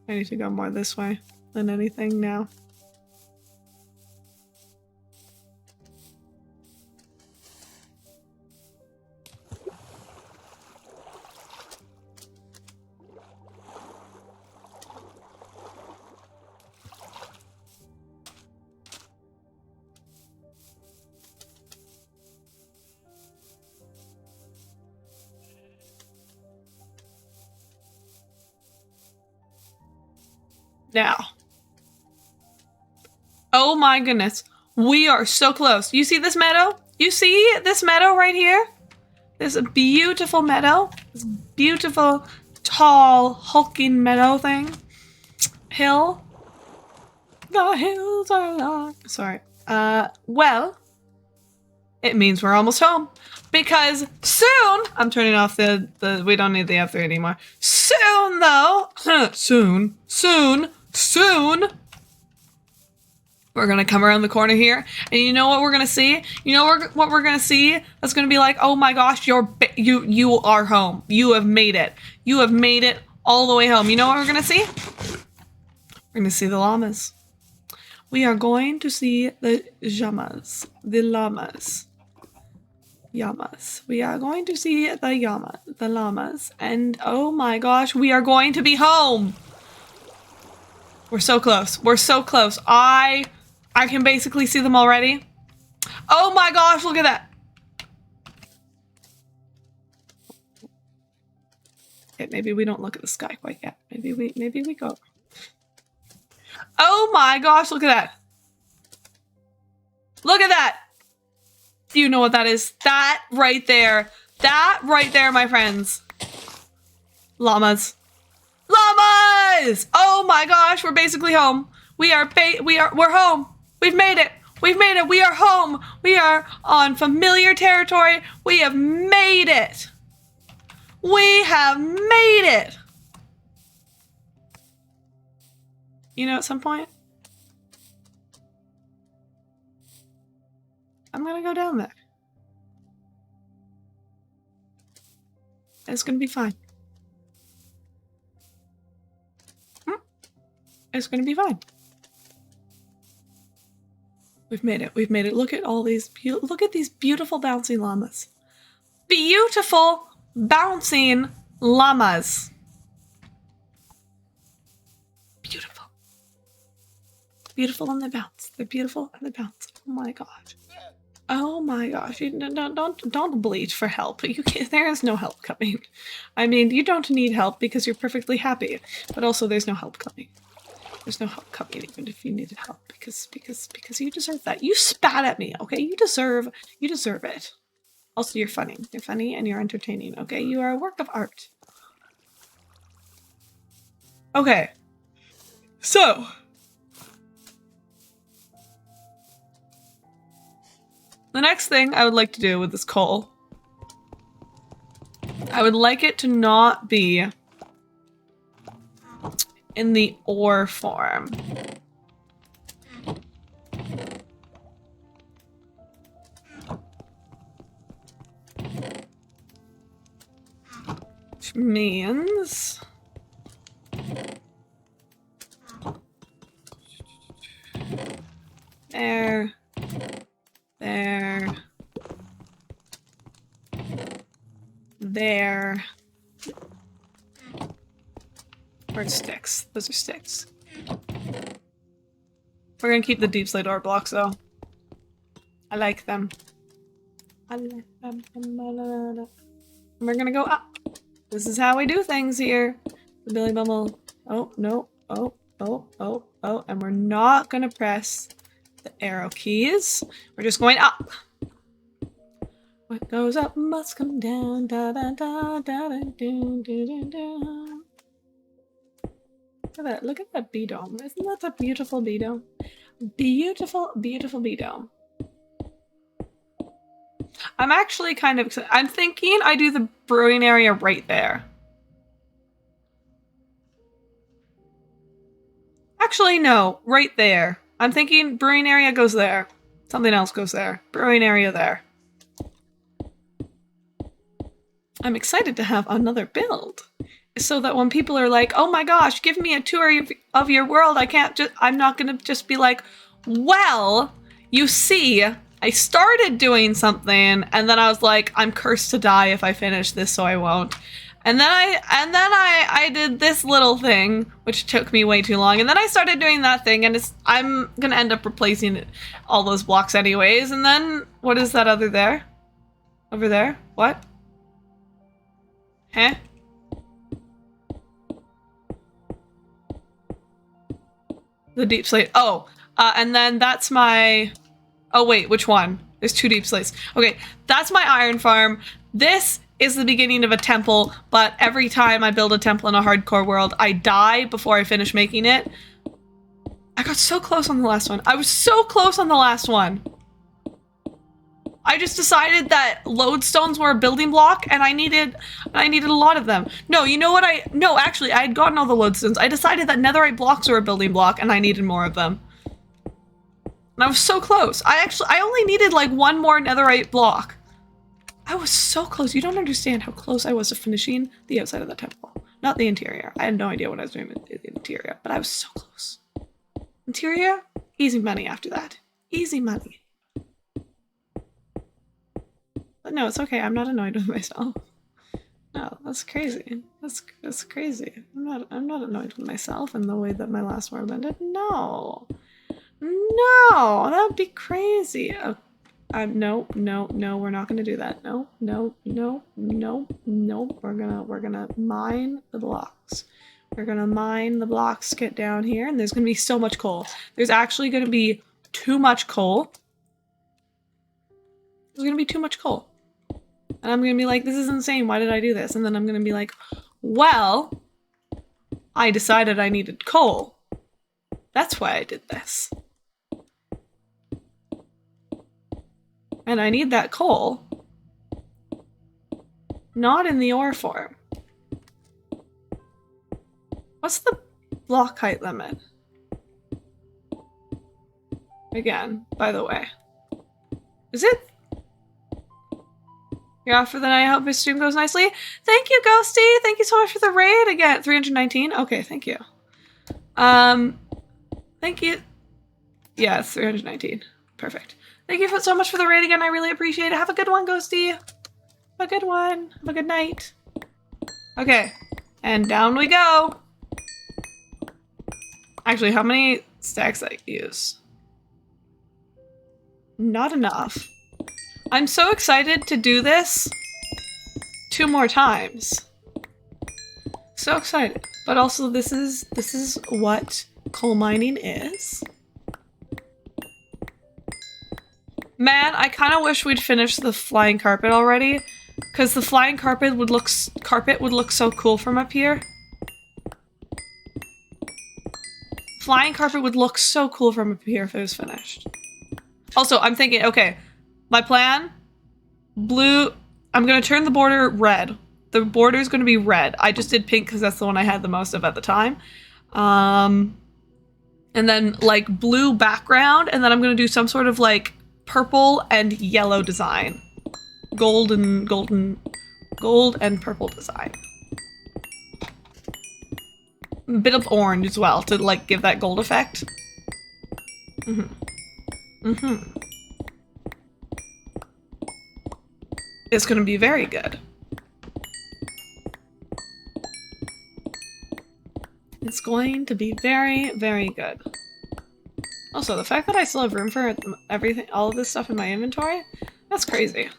I need to go more this way than anything now. Now. Oh my goodness. We are so close. You see this meadow? You see this meadow right here? This beautiful meadow. This beautiful, tall, hulking meadow thing. Hill. The hills are long. Sorry. Well, it means we're almost home. Because soon, I'm turning off the we don't need the F3 anymore. Soon though, soon, we're gonna come around the corner here, and you know what we're gonna see? You know what we're gonna see? That's gonna be like, oh my gosh, you are home. You have made it. You have made it all the way home. You know what we're gonna see? We're gonna see the llamas. We are going to see the llamas. The llamas. Llamas. We are going to see the llamas. And oh my gosh, we are going to be home. We're so close. We're so close. I can basically see them already. Oh my gosh, look at that. Okay, maybe we don't look at the sky quite yet. Maybe we go. Oh my gosh, look at that. Look at that. Do you know what that is? That right there. That right there, my friends. Llamas. Llamas! Oh my gosh, we're basically home. We're home. We've made it. We've made it. We are home. We are on familiar territory. We have made it. We have made it. You know, at some point, I'm gonna go down there. It's gonna be fine. It's gonna be fine. We've made it. We've made it. Look at all these. Look at these beautiful bouncing llamas. Beautiful bouncing llamas. Beautiful. Beautiful and they bounce. They're beautiful and they bounce. Oh my gosh. Oh my gosh! You don't bleat for help. You can't, there is no help coming. I mean, you don't need help because you're perfectly happy, but also there's no help coming. There's no help coming even if you needed help because you deserve that. You spat at me, okay? You deserve it. Also, you're funny. You're funny and you're entertaining. Okay, you are a work of art. Okay, so. The next thing I would like to do with this coal, I would like it to not be in the ore form. Which means there. Where's sticks? Those are sticks. We're gonna keep the deep slate ore blocks though. I like them. And we're gonna go up. This is how we do things here. The Billy Bumble. Oh, no. Oh. And we're not gonna press the arrow keys. We're just going up. What goes up must come down. Da da da da da do do do do. Look at that! Look at that bee dome. Isn't that a beautiful bee dome? Beautiful, beautiful bee dome. I'm actually kind of excited. I'm thinking I do the brewing area right there. Actually, no, right there. I'm thinking brewing area goes there. Something else goes there. Brewing area there. I'm excited to have another build. So that when people are like, oh my gosh, give me a tour of your world, I'm not gonna just be like, well, you see, I started doing something and then I was like, I'm cursed to die if I finish this, so I won't. And then I did this little thing, which took me way too long. And then I started doing that thing and I'm gonna end up replacing all those blocks anyways. And then, what is that other there? Over there? What? Huh? The deep slate. Oh, and then that's my... Oh, wait, which one? There's 2 deep slates. Okay, that's my iron farm. This is the beginning of a temple, but every time I build a temple in a hardcore world, I die before I finish making it. I got so close on the last one. I was so close on the last one. I just decided that lodestones were a building block, and I needed a lot of them. No, you know what no, actually, I had gotten all the lodestones. I decided that netherite blocks were a building block, and I needed more of them. And I was so close. I only needed like 1 more netherite block. I was so close. You don't understand how close I was to finishing the outside of the temple. Not the interior. I had no idea what I was doing with the interior, but I was so close. Interior? Easy money after that. Easy money. But no, it's okay. I'm not annoyed with myself. No, that's crazy. That's crazy. I'm not annoyed with myself and the way that my last world ended. No. No, that would be crazy. No, we're not gonna do that. No. We're gonna mine the blocks. We're gonna mine the blocks, get down here, and there's gonna be so much coal. There's actually gonna be too much coal. There's gonna be too much coal. And I'm gonna be like, this is insane, why did I do this? And then I'm gonna be like, well, I decided I needed coal. That's why I did this. And I need that coal. Not in the ore form. What's the block height limit? Again, by the way. Is it? You're off for the night. I hope your stream goes nicely. Thank you, Ghosty. Thank you so much for the raid again. 319. Okay, thank you. Thank you. Yeah, it's 319. Perfect. Thank you so much for the raid again. I really appreciate it. Have a good one, Ghosty. Have a good one. Have a good night. Okay, and down we go. Actually, how many stacks I use? Not enough. I'm so excited to do this 2 more times. So excited. But also this is what coal mining is. Man, I kind of wish we'd finished the flying carpet already, because the flying carpet would look so cool from up here. Flying carpet would look so cool from up here if it was finished. Also, I'm thinking, okay, my plan, blue, I'm gonna turn the border red. The border is gonna be red. I just did pink because that's the one I had the most of at the time. And then like blue background, and then I'm gonna do some sort of like purple and yellow design. Gold and purple design. A bit of orange as well to like give that gold effect. It's gonna be very good. It's going to be very, very good. Also, the fact that I still have room for everything, all of this stuff in my inventory, that's crazy.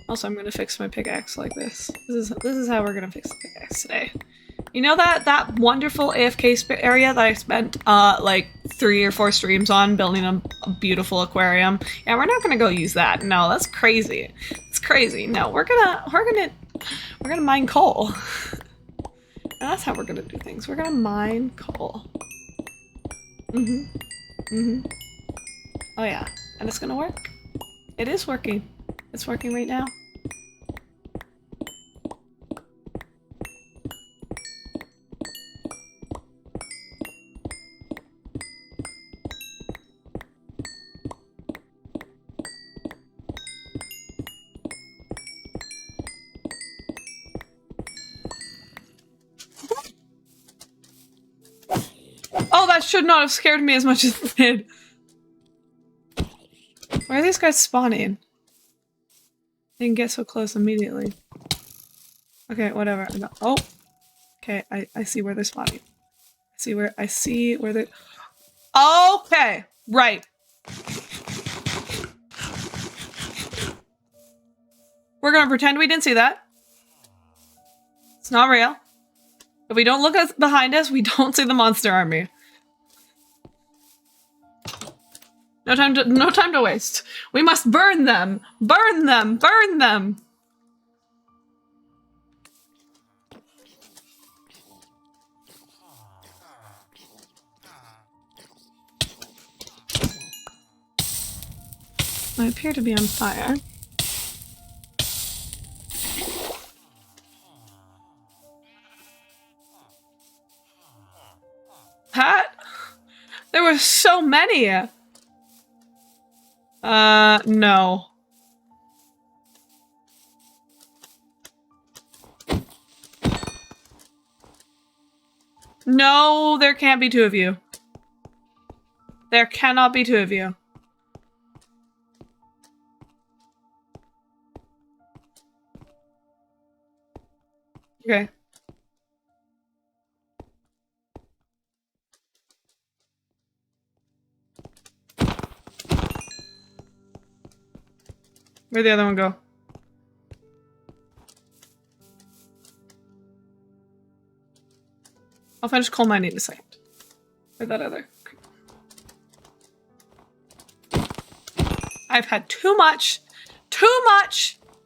Also, I'm gonna fix my pickaxe like this. This is how we're gonna fix the pickaxe today. You know that wonderful AFK area that I spent like 3 or 4 streams on building a beautiful aquarium? Yeah, we're not gonna go use that. No, that's crazy. It's crazy. No, we're gonna mine coal. And that's how we're gonna do things. We're gonna mine coal. Oh yeah, and it's gonna work. It is working. It's working right now. Oh, that should not have scared me as much as it did. Why are these guys spawning? They can get so close immediately. Okay, whatever. Oh! Okay, I see where they're spawning. I see where they're... Okay! Right. We're gonna pretend we didn't see that. It's not real. If we don't look behind us, we don't see the monster army. No time to waste. We must burn them! Burn them! Burn them! I appear to be on fire. Pat? There were so many! No. No, there can't be two of you. There cannot be two of you. Okay. Where'd the other one go? I'll finish coal mining in a second. Where'd that other? I've had too much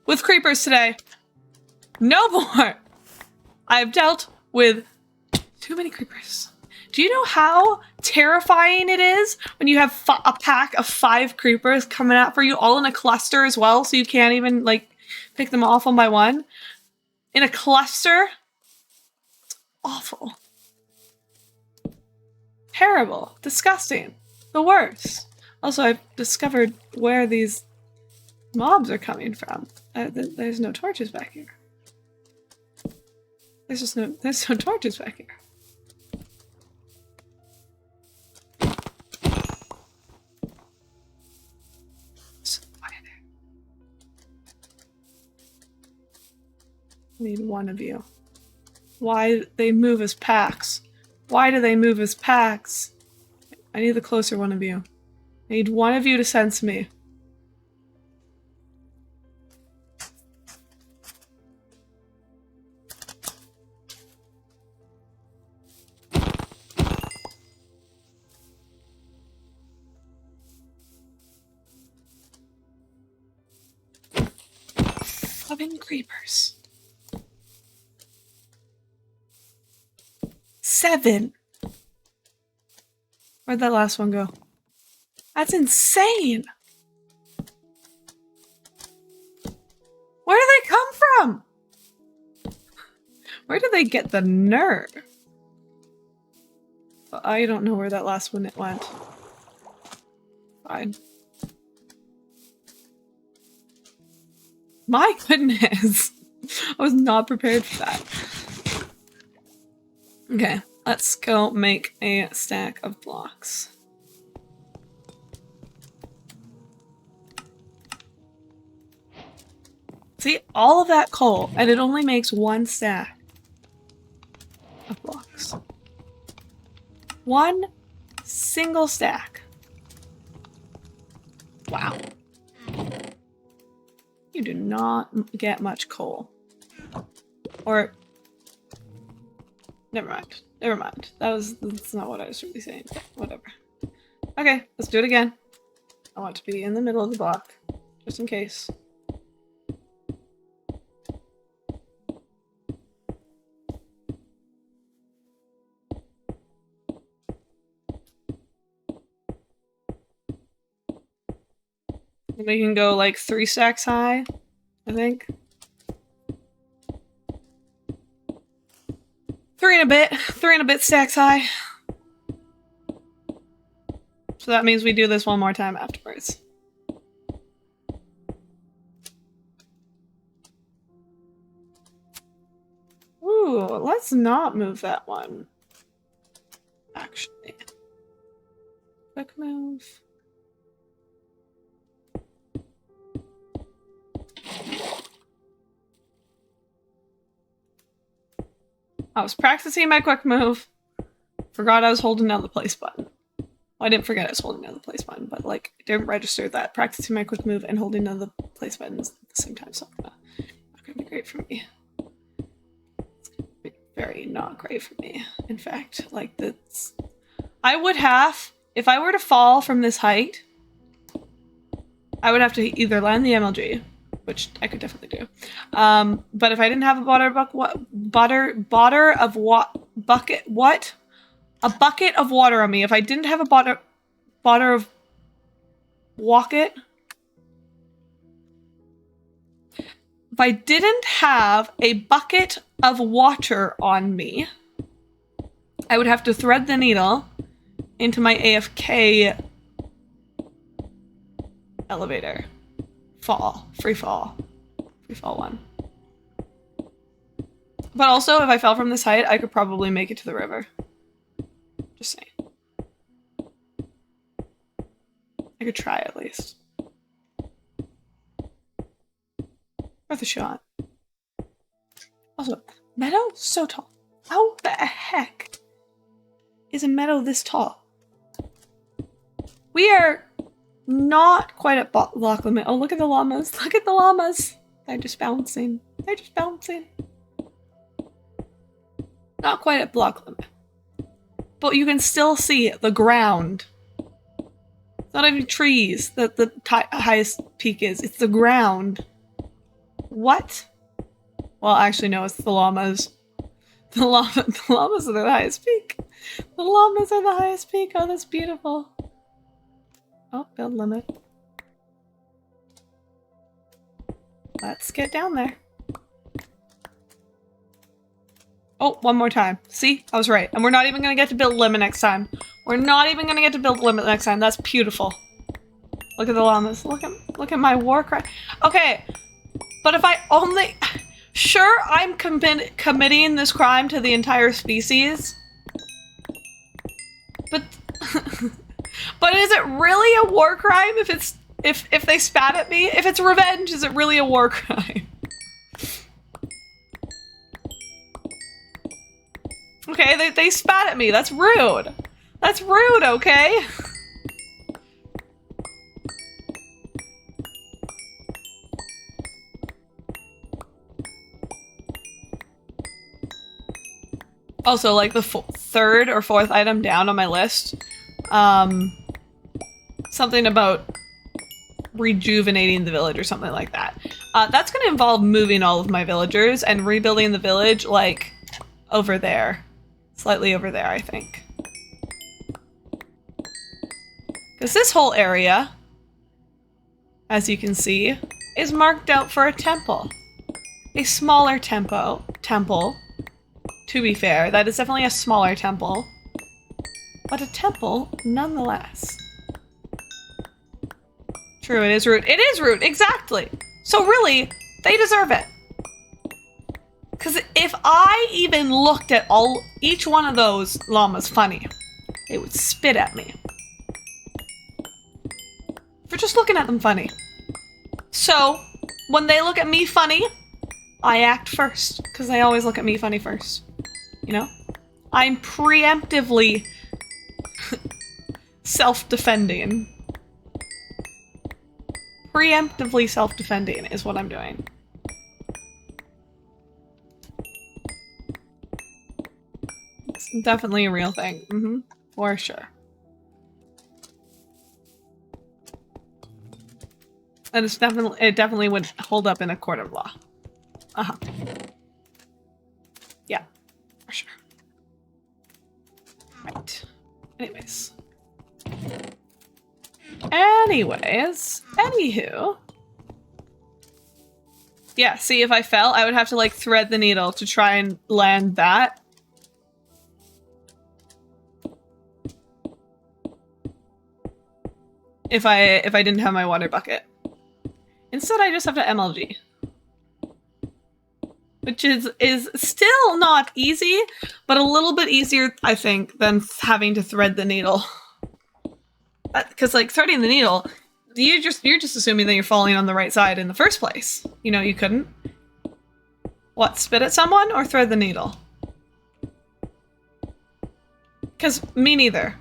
with creepers today. No more. I've dealt with too many creepers. Do you know how terrifying it is when you have a pack of 5 creepers coming out for you all in a cluster as well, so you can't even, like, pick them off one by one? In a cluster? It's awful. Terrible. Disgusting. The worst. Also, I've discovered where these mobs are coming from. There's no torches back here. There's no torches back here. I need one of you. Why they move as packs? Why do they move as packs? I need the closer one of you. I need one of you to sense me. Clubbing creepers. 7. Where'd that last one go? That's insane! Where do they come from? Where do they get the nerve? I don't know where that last one went. Fine. My goodness! I was not prepared for that. Okay, let's go make a stack of blocks. See, all of that coal, and it only makes 1 stack of blocks. 1 single stack. Wow. You do not get much coal. Or... Never mind. Never mind. That's not what I was really saying. Whatever. Okay, let's do it again. I want to be in the middle of the block, just in case. We can go like 3 stacks high, I think. 3 and a bit stacks high. So that means we do this one more time afterwards. Ooh, let's not move that one. Actually. Quick move. I was practicing my quick move. Forgot I was holding down the place button. Well, I didn't forget I was holding down the place button, but like, it didn't register that practicing my quick move and holding down the place buttons at the same time, so not gonna be great for me. It's gonna be very not great for me. In fact, like that's... I would have, if I were to fall from this height, I would have to either land the MLG, which I could definitely do. But if I didn't have a a bucket of water on me. If I didn't have a butter of Wocket. If I didn't have a bucket of water on me, I would have to thread the needle into my AFK elevator. Free fall one. But also, if I fell from this height, I could probably make it to the river. Just saying. I could try at least. Worth a shot. Also, meadow? So tall. How the heck is a meadow this tall? We are not quite at block limit. Oh, look at the llamas. Look at the llamas. They're just bouncing. They're just bouncing. Not quite at block limit. But you can still see the ground. It's not even trees that the highest peak is. It's the ground. What? Well, actually, no, it's the llamas. The llamas are the highest peak. The llamas are the highest peak. Oh, that's beautiful. Oh, build limit. Let's get down there. Oh, one more time. See? I was right. And we're not even going to get to build limit next time. We're not even going to get to build limit next time. That's beautiful. Look at the llamas. Look at my war cry. Okay. But if I only... Sure, I'm committing this crime to the entire species. But... But is it really a war crime if they spat at me? If it's revenge, is it really a war crime? Okay, they spat at me. That's rude. That's rude, okay? Also, like the third or fourth item down on my list, something about rejuvenating the village or something like that. That's going to involve moving all of my villagers and rebuilding the village, like, over there. Slightly over there, I think. Because this whole area, as you can see, is marked out for a temple. A smaller temple. To be fair, that is definitely a smaller temple. But a temple, nonetheless. True, it is root. It is root, exactly! So really, they deserve it. Because if I even looked at each one of those llamas funny, they would spit at me. For just looking at them funny. So, when they look at me funny, I act first. Because they always look at me funny first. You know? I'm preemptively self-defending. Preemptively self-defending is what I'm doing. It's definitely a real thing. Mm-hmm. For sure. And it definitely would hold up in a court of law. Uh-huh. Yeah. For sure. Right. Anyways. Anywho. Yeah, see, if I fell, I would have to, like, thread the needle to try and land that. If I didn't have my water bucket. Instead, I just have to MLG. Which is still not easy, but a little bit easier, I think, than having to thread the needle. Because, like, threading the needle, you're just assuming that you're falling on the right side in the first place. You know, you couldn't. What, spit at someone or thread the needle? Because me neither.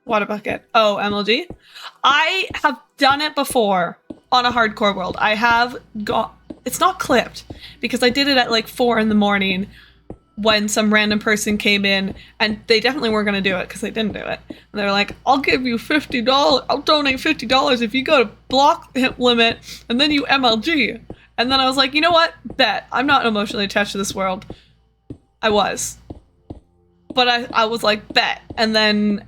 Water bucket. Oh, MLG? I have done it before. on a hardcore world. I have got, it's not clipped because I did it at like 4 in the morning when some random person came in, and they definitely weren't going to do it because they didn't do it. And they're like, I'll give you $50, I'll donate $50 if you go to block limit and then you MLG. And then I was like, you know what? Bet. I'm not emotionally attached to this world. I was. But I was like, bet. And then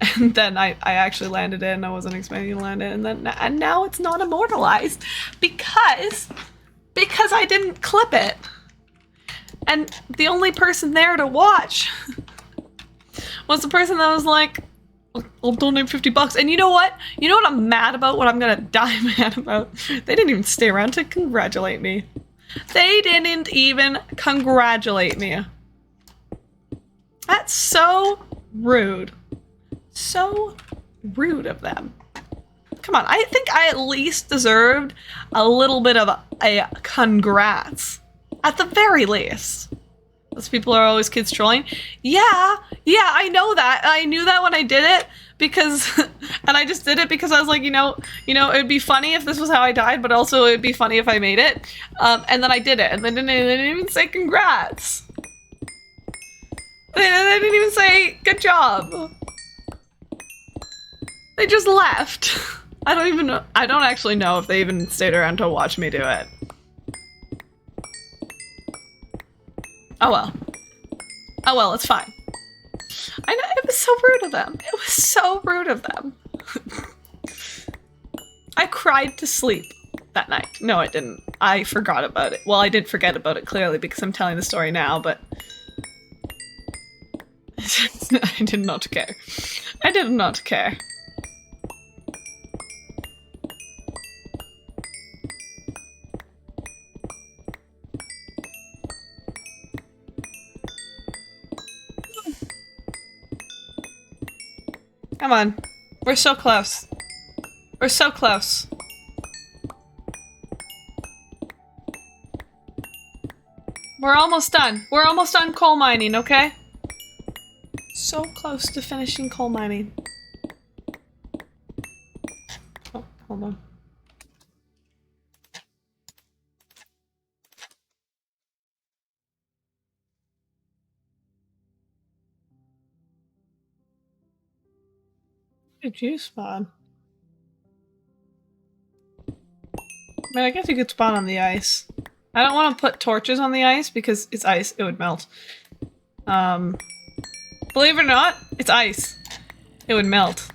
I actually landed it, and I wasn't expecting to land it. And now it's not immortalized because I didn't clip it. And the only person there to watch was the person that was like, I'll donate $50. And you know what? You know what I'm mad about? What I'm gonna die mad about? They didn't even stay around to congratulate me. They didn't even congratulate me. That's so rude. So rude of them. Come on, I think I at least deserved a little bit of a congrats. At the very least. Those people are always kids trolling. Yeah, I know that. I knew that when I did it because, and I just did it because I was like, you know, it'd be funny if this was how I died, but also it'd be funny if I made it. And then I did it, and then they didn't even say congrats. They didn't even say good job. They just left. I don't even know. I don't actually know if they even stayed around to watch me do it. Oh well. Oh well, it's fine. I know, it was so rude of them. It was so rude of them. I cried to sleep that night. No, I didn't. I forgot about it. Well, I did forget about it, clearly, because I'm telling the story now, but... I did not care. I did not care. Come on. We're so close. We're so close. We're almost done. We're almost done coal mining, okay? So close to finishing coal mining. Oh, hold on. Where did you spawn? I mean, I guess you could spawn on the ice. I don't want to put torches on the ice because it's ice. It would melt. Believe it or not, it's ice. It would melt.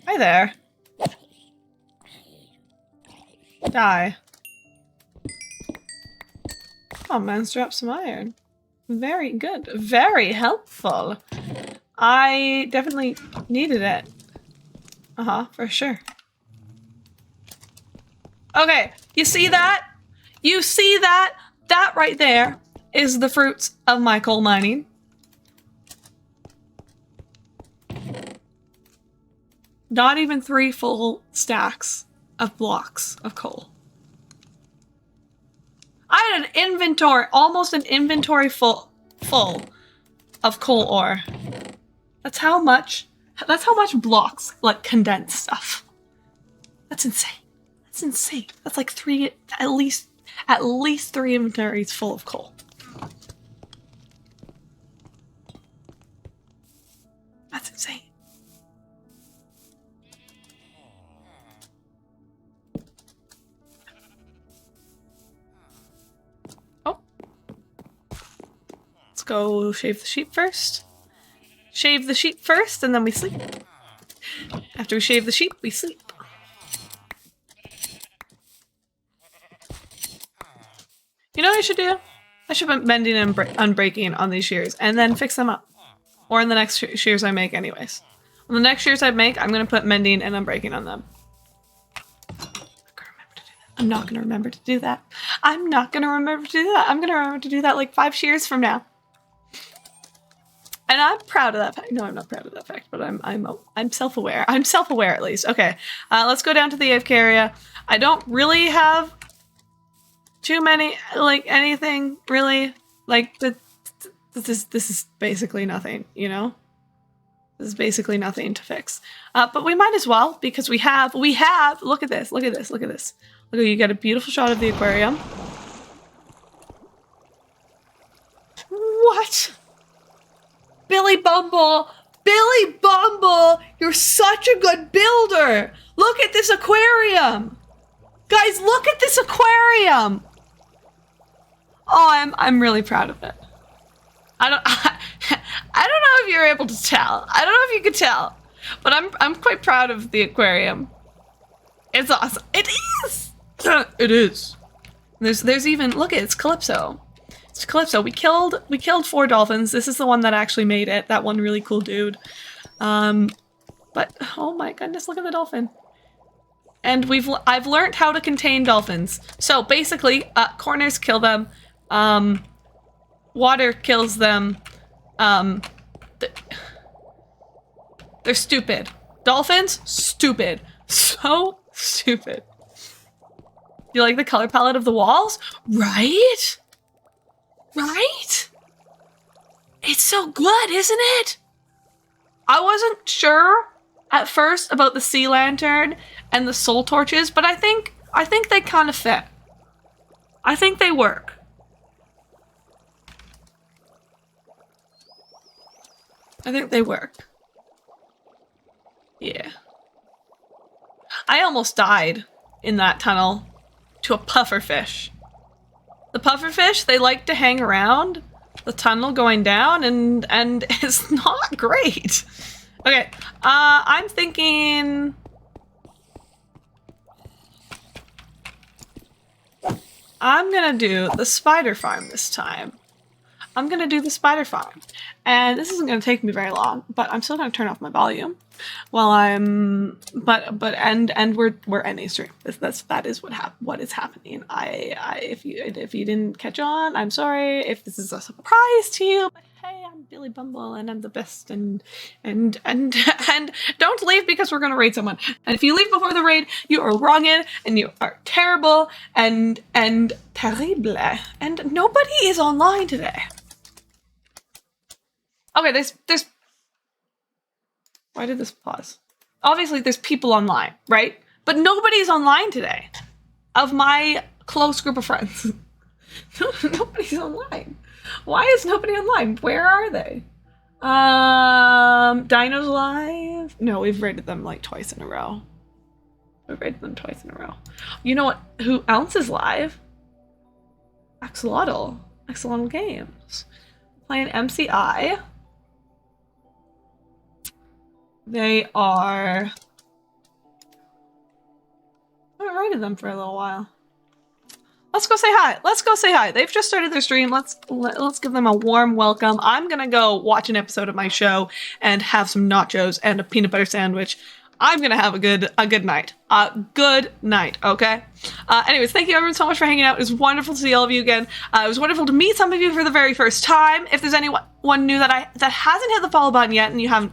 Hi there. Die. Oh, man's dropped some iron. Very good. Very helpful. I definitely needed it. Uh-huh, for sure. Okay, you see that? You see that? That right there is the fruits of my coal mining. Not even 3 full stacks of blocks of coal. I had an inventory, almost an inventory full of coal ore. That's how much blocks, like, condense stuff. That's insane. That's insane. That's like 3, at least 3 inventories full of coal. That's insane. Oh. Let's go shave the sheep first. Shave the sheep first, and then we sleep. After we shave the sheep, we sleep. You know what I should do? I should put mending and unbreaking on these shears, and then fix them up. Or in the next shears I make anyways. On the next shears I make, I'm gonna put mending and unbreaking on them. I'm not gonna remember to do that. I'm not gonna remember to do that. I'm gonna remember to do that like 5 shears from now. And I'm proud of that fact. No, I'm not proud of that fact, but I'm self-aware. I'm self-aware at least. Okay, let's go down to the AFK area. I don't really have too many, like, anything really, like, this is basically nothing, you know? There's basically nothing to fix. But we might as well, because we have, look at this. Look, you get a beautiful shot of the aquarium. What? Billy Bumble, you're such a good builder. Look at this aquarium. Guys, look at this aquarium. Oh, I'm really proud of it. I don't know if you're able to tell. I don't know if you could tell, but I'm quite proud of the aquarium. It's awesome. It is. It is. There's even, look, it's Calypso. It's Calypso. We killed 4 dolphins. This is the one that actually made it. That one really cool dude. But oh my goodness, look at the dolphin. And I've learned how to contain dolphins. So basically, corners kill them. Water kills them. They're stupid. Dolphins, stupid. So stupid. You like the color palette of the walls? Right? Right? It's so good, isn't it? I wasn't sure at first about the sea lantern and the soul torches, but I think they kind of fit. I think they work. I think they work. Yeah. I almost died in that tunnel to a pufferfish. The pufferfish, they like to hang around the tunnel going down, and it's not great. Okay, I'm thinking... I'm gonna do the spider farm this time. I'm gonna do the spider farm. And this isn't gonna take me very long, but I'm still gonna turn off my volume while I'm, and we're ending stream. That is what is happening. If you didn't catch on, I'm sorry if this is a surprise to you, but hey, I'm Billy Bumble and I'm the best, and don't leave because we're gonna raid someone. And if you leave before the raid, you are wronged and you are terrible and terrible, and nobody is online today. Okay, there's why did this pause? Obviously there's people online, right? But nobody's online today. Of my close group of friends. Nobody's online. Why is nobody online? Where are they? Dino's live? No, we've raided them like twice in a row. We've raided them twice in a row. You know what? Who else is live? Axolotl. Axolotl Games. Playing MCI. They are... I haven't raided them for a little while. Let's go say hi. Let's go say hi. They've just started their stream. Let's give them a warm welcome. I'm gonna go watch an episode of my show and have some nachos and a peanut butter sandwich. I'm gonna have a good night. Good night, okay? Anyways, thank you everyone so much for hanging out. It was wonderful to see all of you again. It was wonderful to meet some of you for the very first time. If there's anyone new that hasn't hit the follow button yet and you haven't...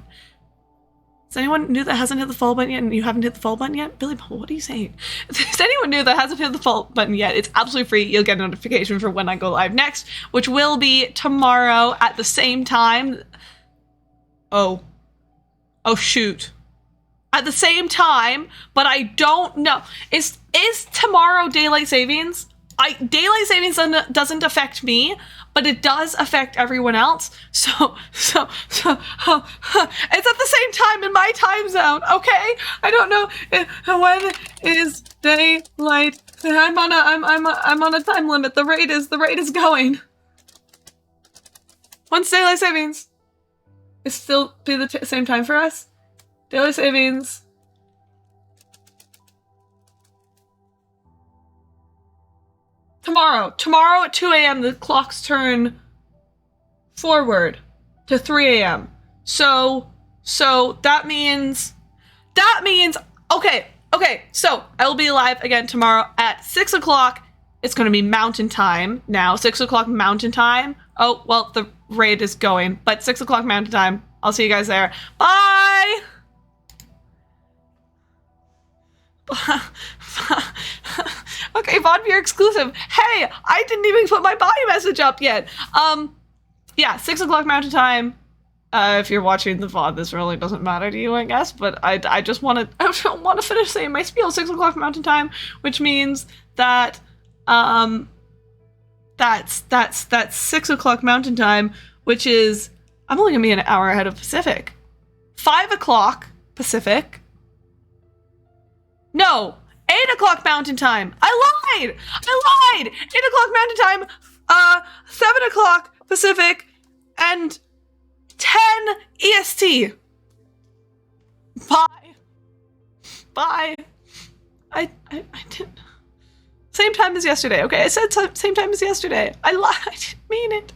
Is anyone new that hasn't hit the follow button yet and you haven't hit the follow button yet? Billy, what are you saying? If there's anyone new that hasn't hit the follow button yet, it's absolutely free. You'll get a notification for when I go live next, which will be tomorrow at the same time. Oh shoot. At the same time, but I don't know. Is tomorrow daylight savings? Daylight savings doesn't affect me, but it does affect everyone else. So it's at the same time in my time zone, okay? I don't know when is daylight. I'm on a time limit. The raid is going. When's daylight savings? It's still be the same time for us. Daylight savings. Tomorrow at 2 a.m. the clocks turn forward to 3 a.m. So that means, okay, so I will be live again tomorrow at 6 o'clock. It's going to be mountain time now, 6 o'clock mountain time. Oh, well, the raid is going, but 6 o'clock mountain time. I'll see you guys there. Bye! Okay, Vodbeer exclusive. Hey, I didn't even put my body message up yet. Yeah, 6 o'clock mountain time. If you're watching the VOD, this really doesn't matter to you, I guess. But I just want to finish saying my spiel. 6 o'clock Mountain Time, which means that that's 6 o'clock Mountain Time, which is I'm only gonna be an hour ahead of Pacific. 5 o'clock Pacific. No, 8 o'clock Mountain Time. I lied. 8 o'clock Mountain Time. 7 o'clock Pacific, and 10 EST. Bye. I didn't. Same time as yesterday, okay? I said same time as yesterday. I lied. I didn't mean it.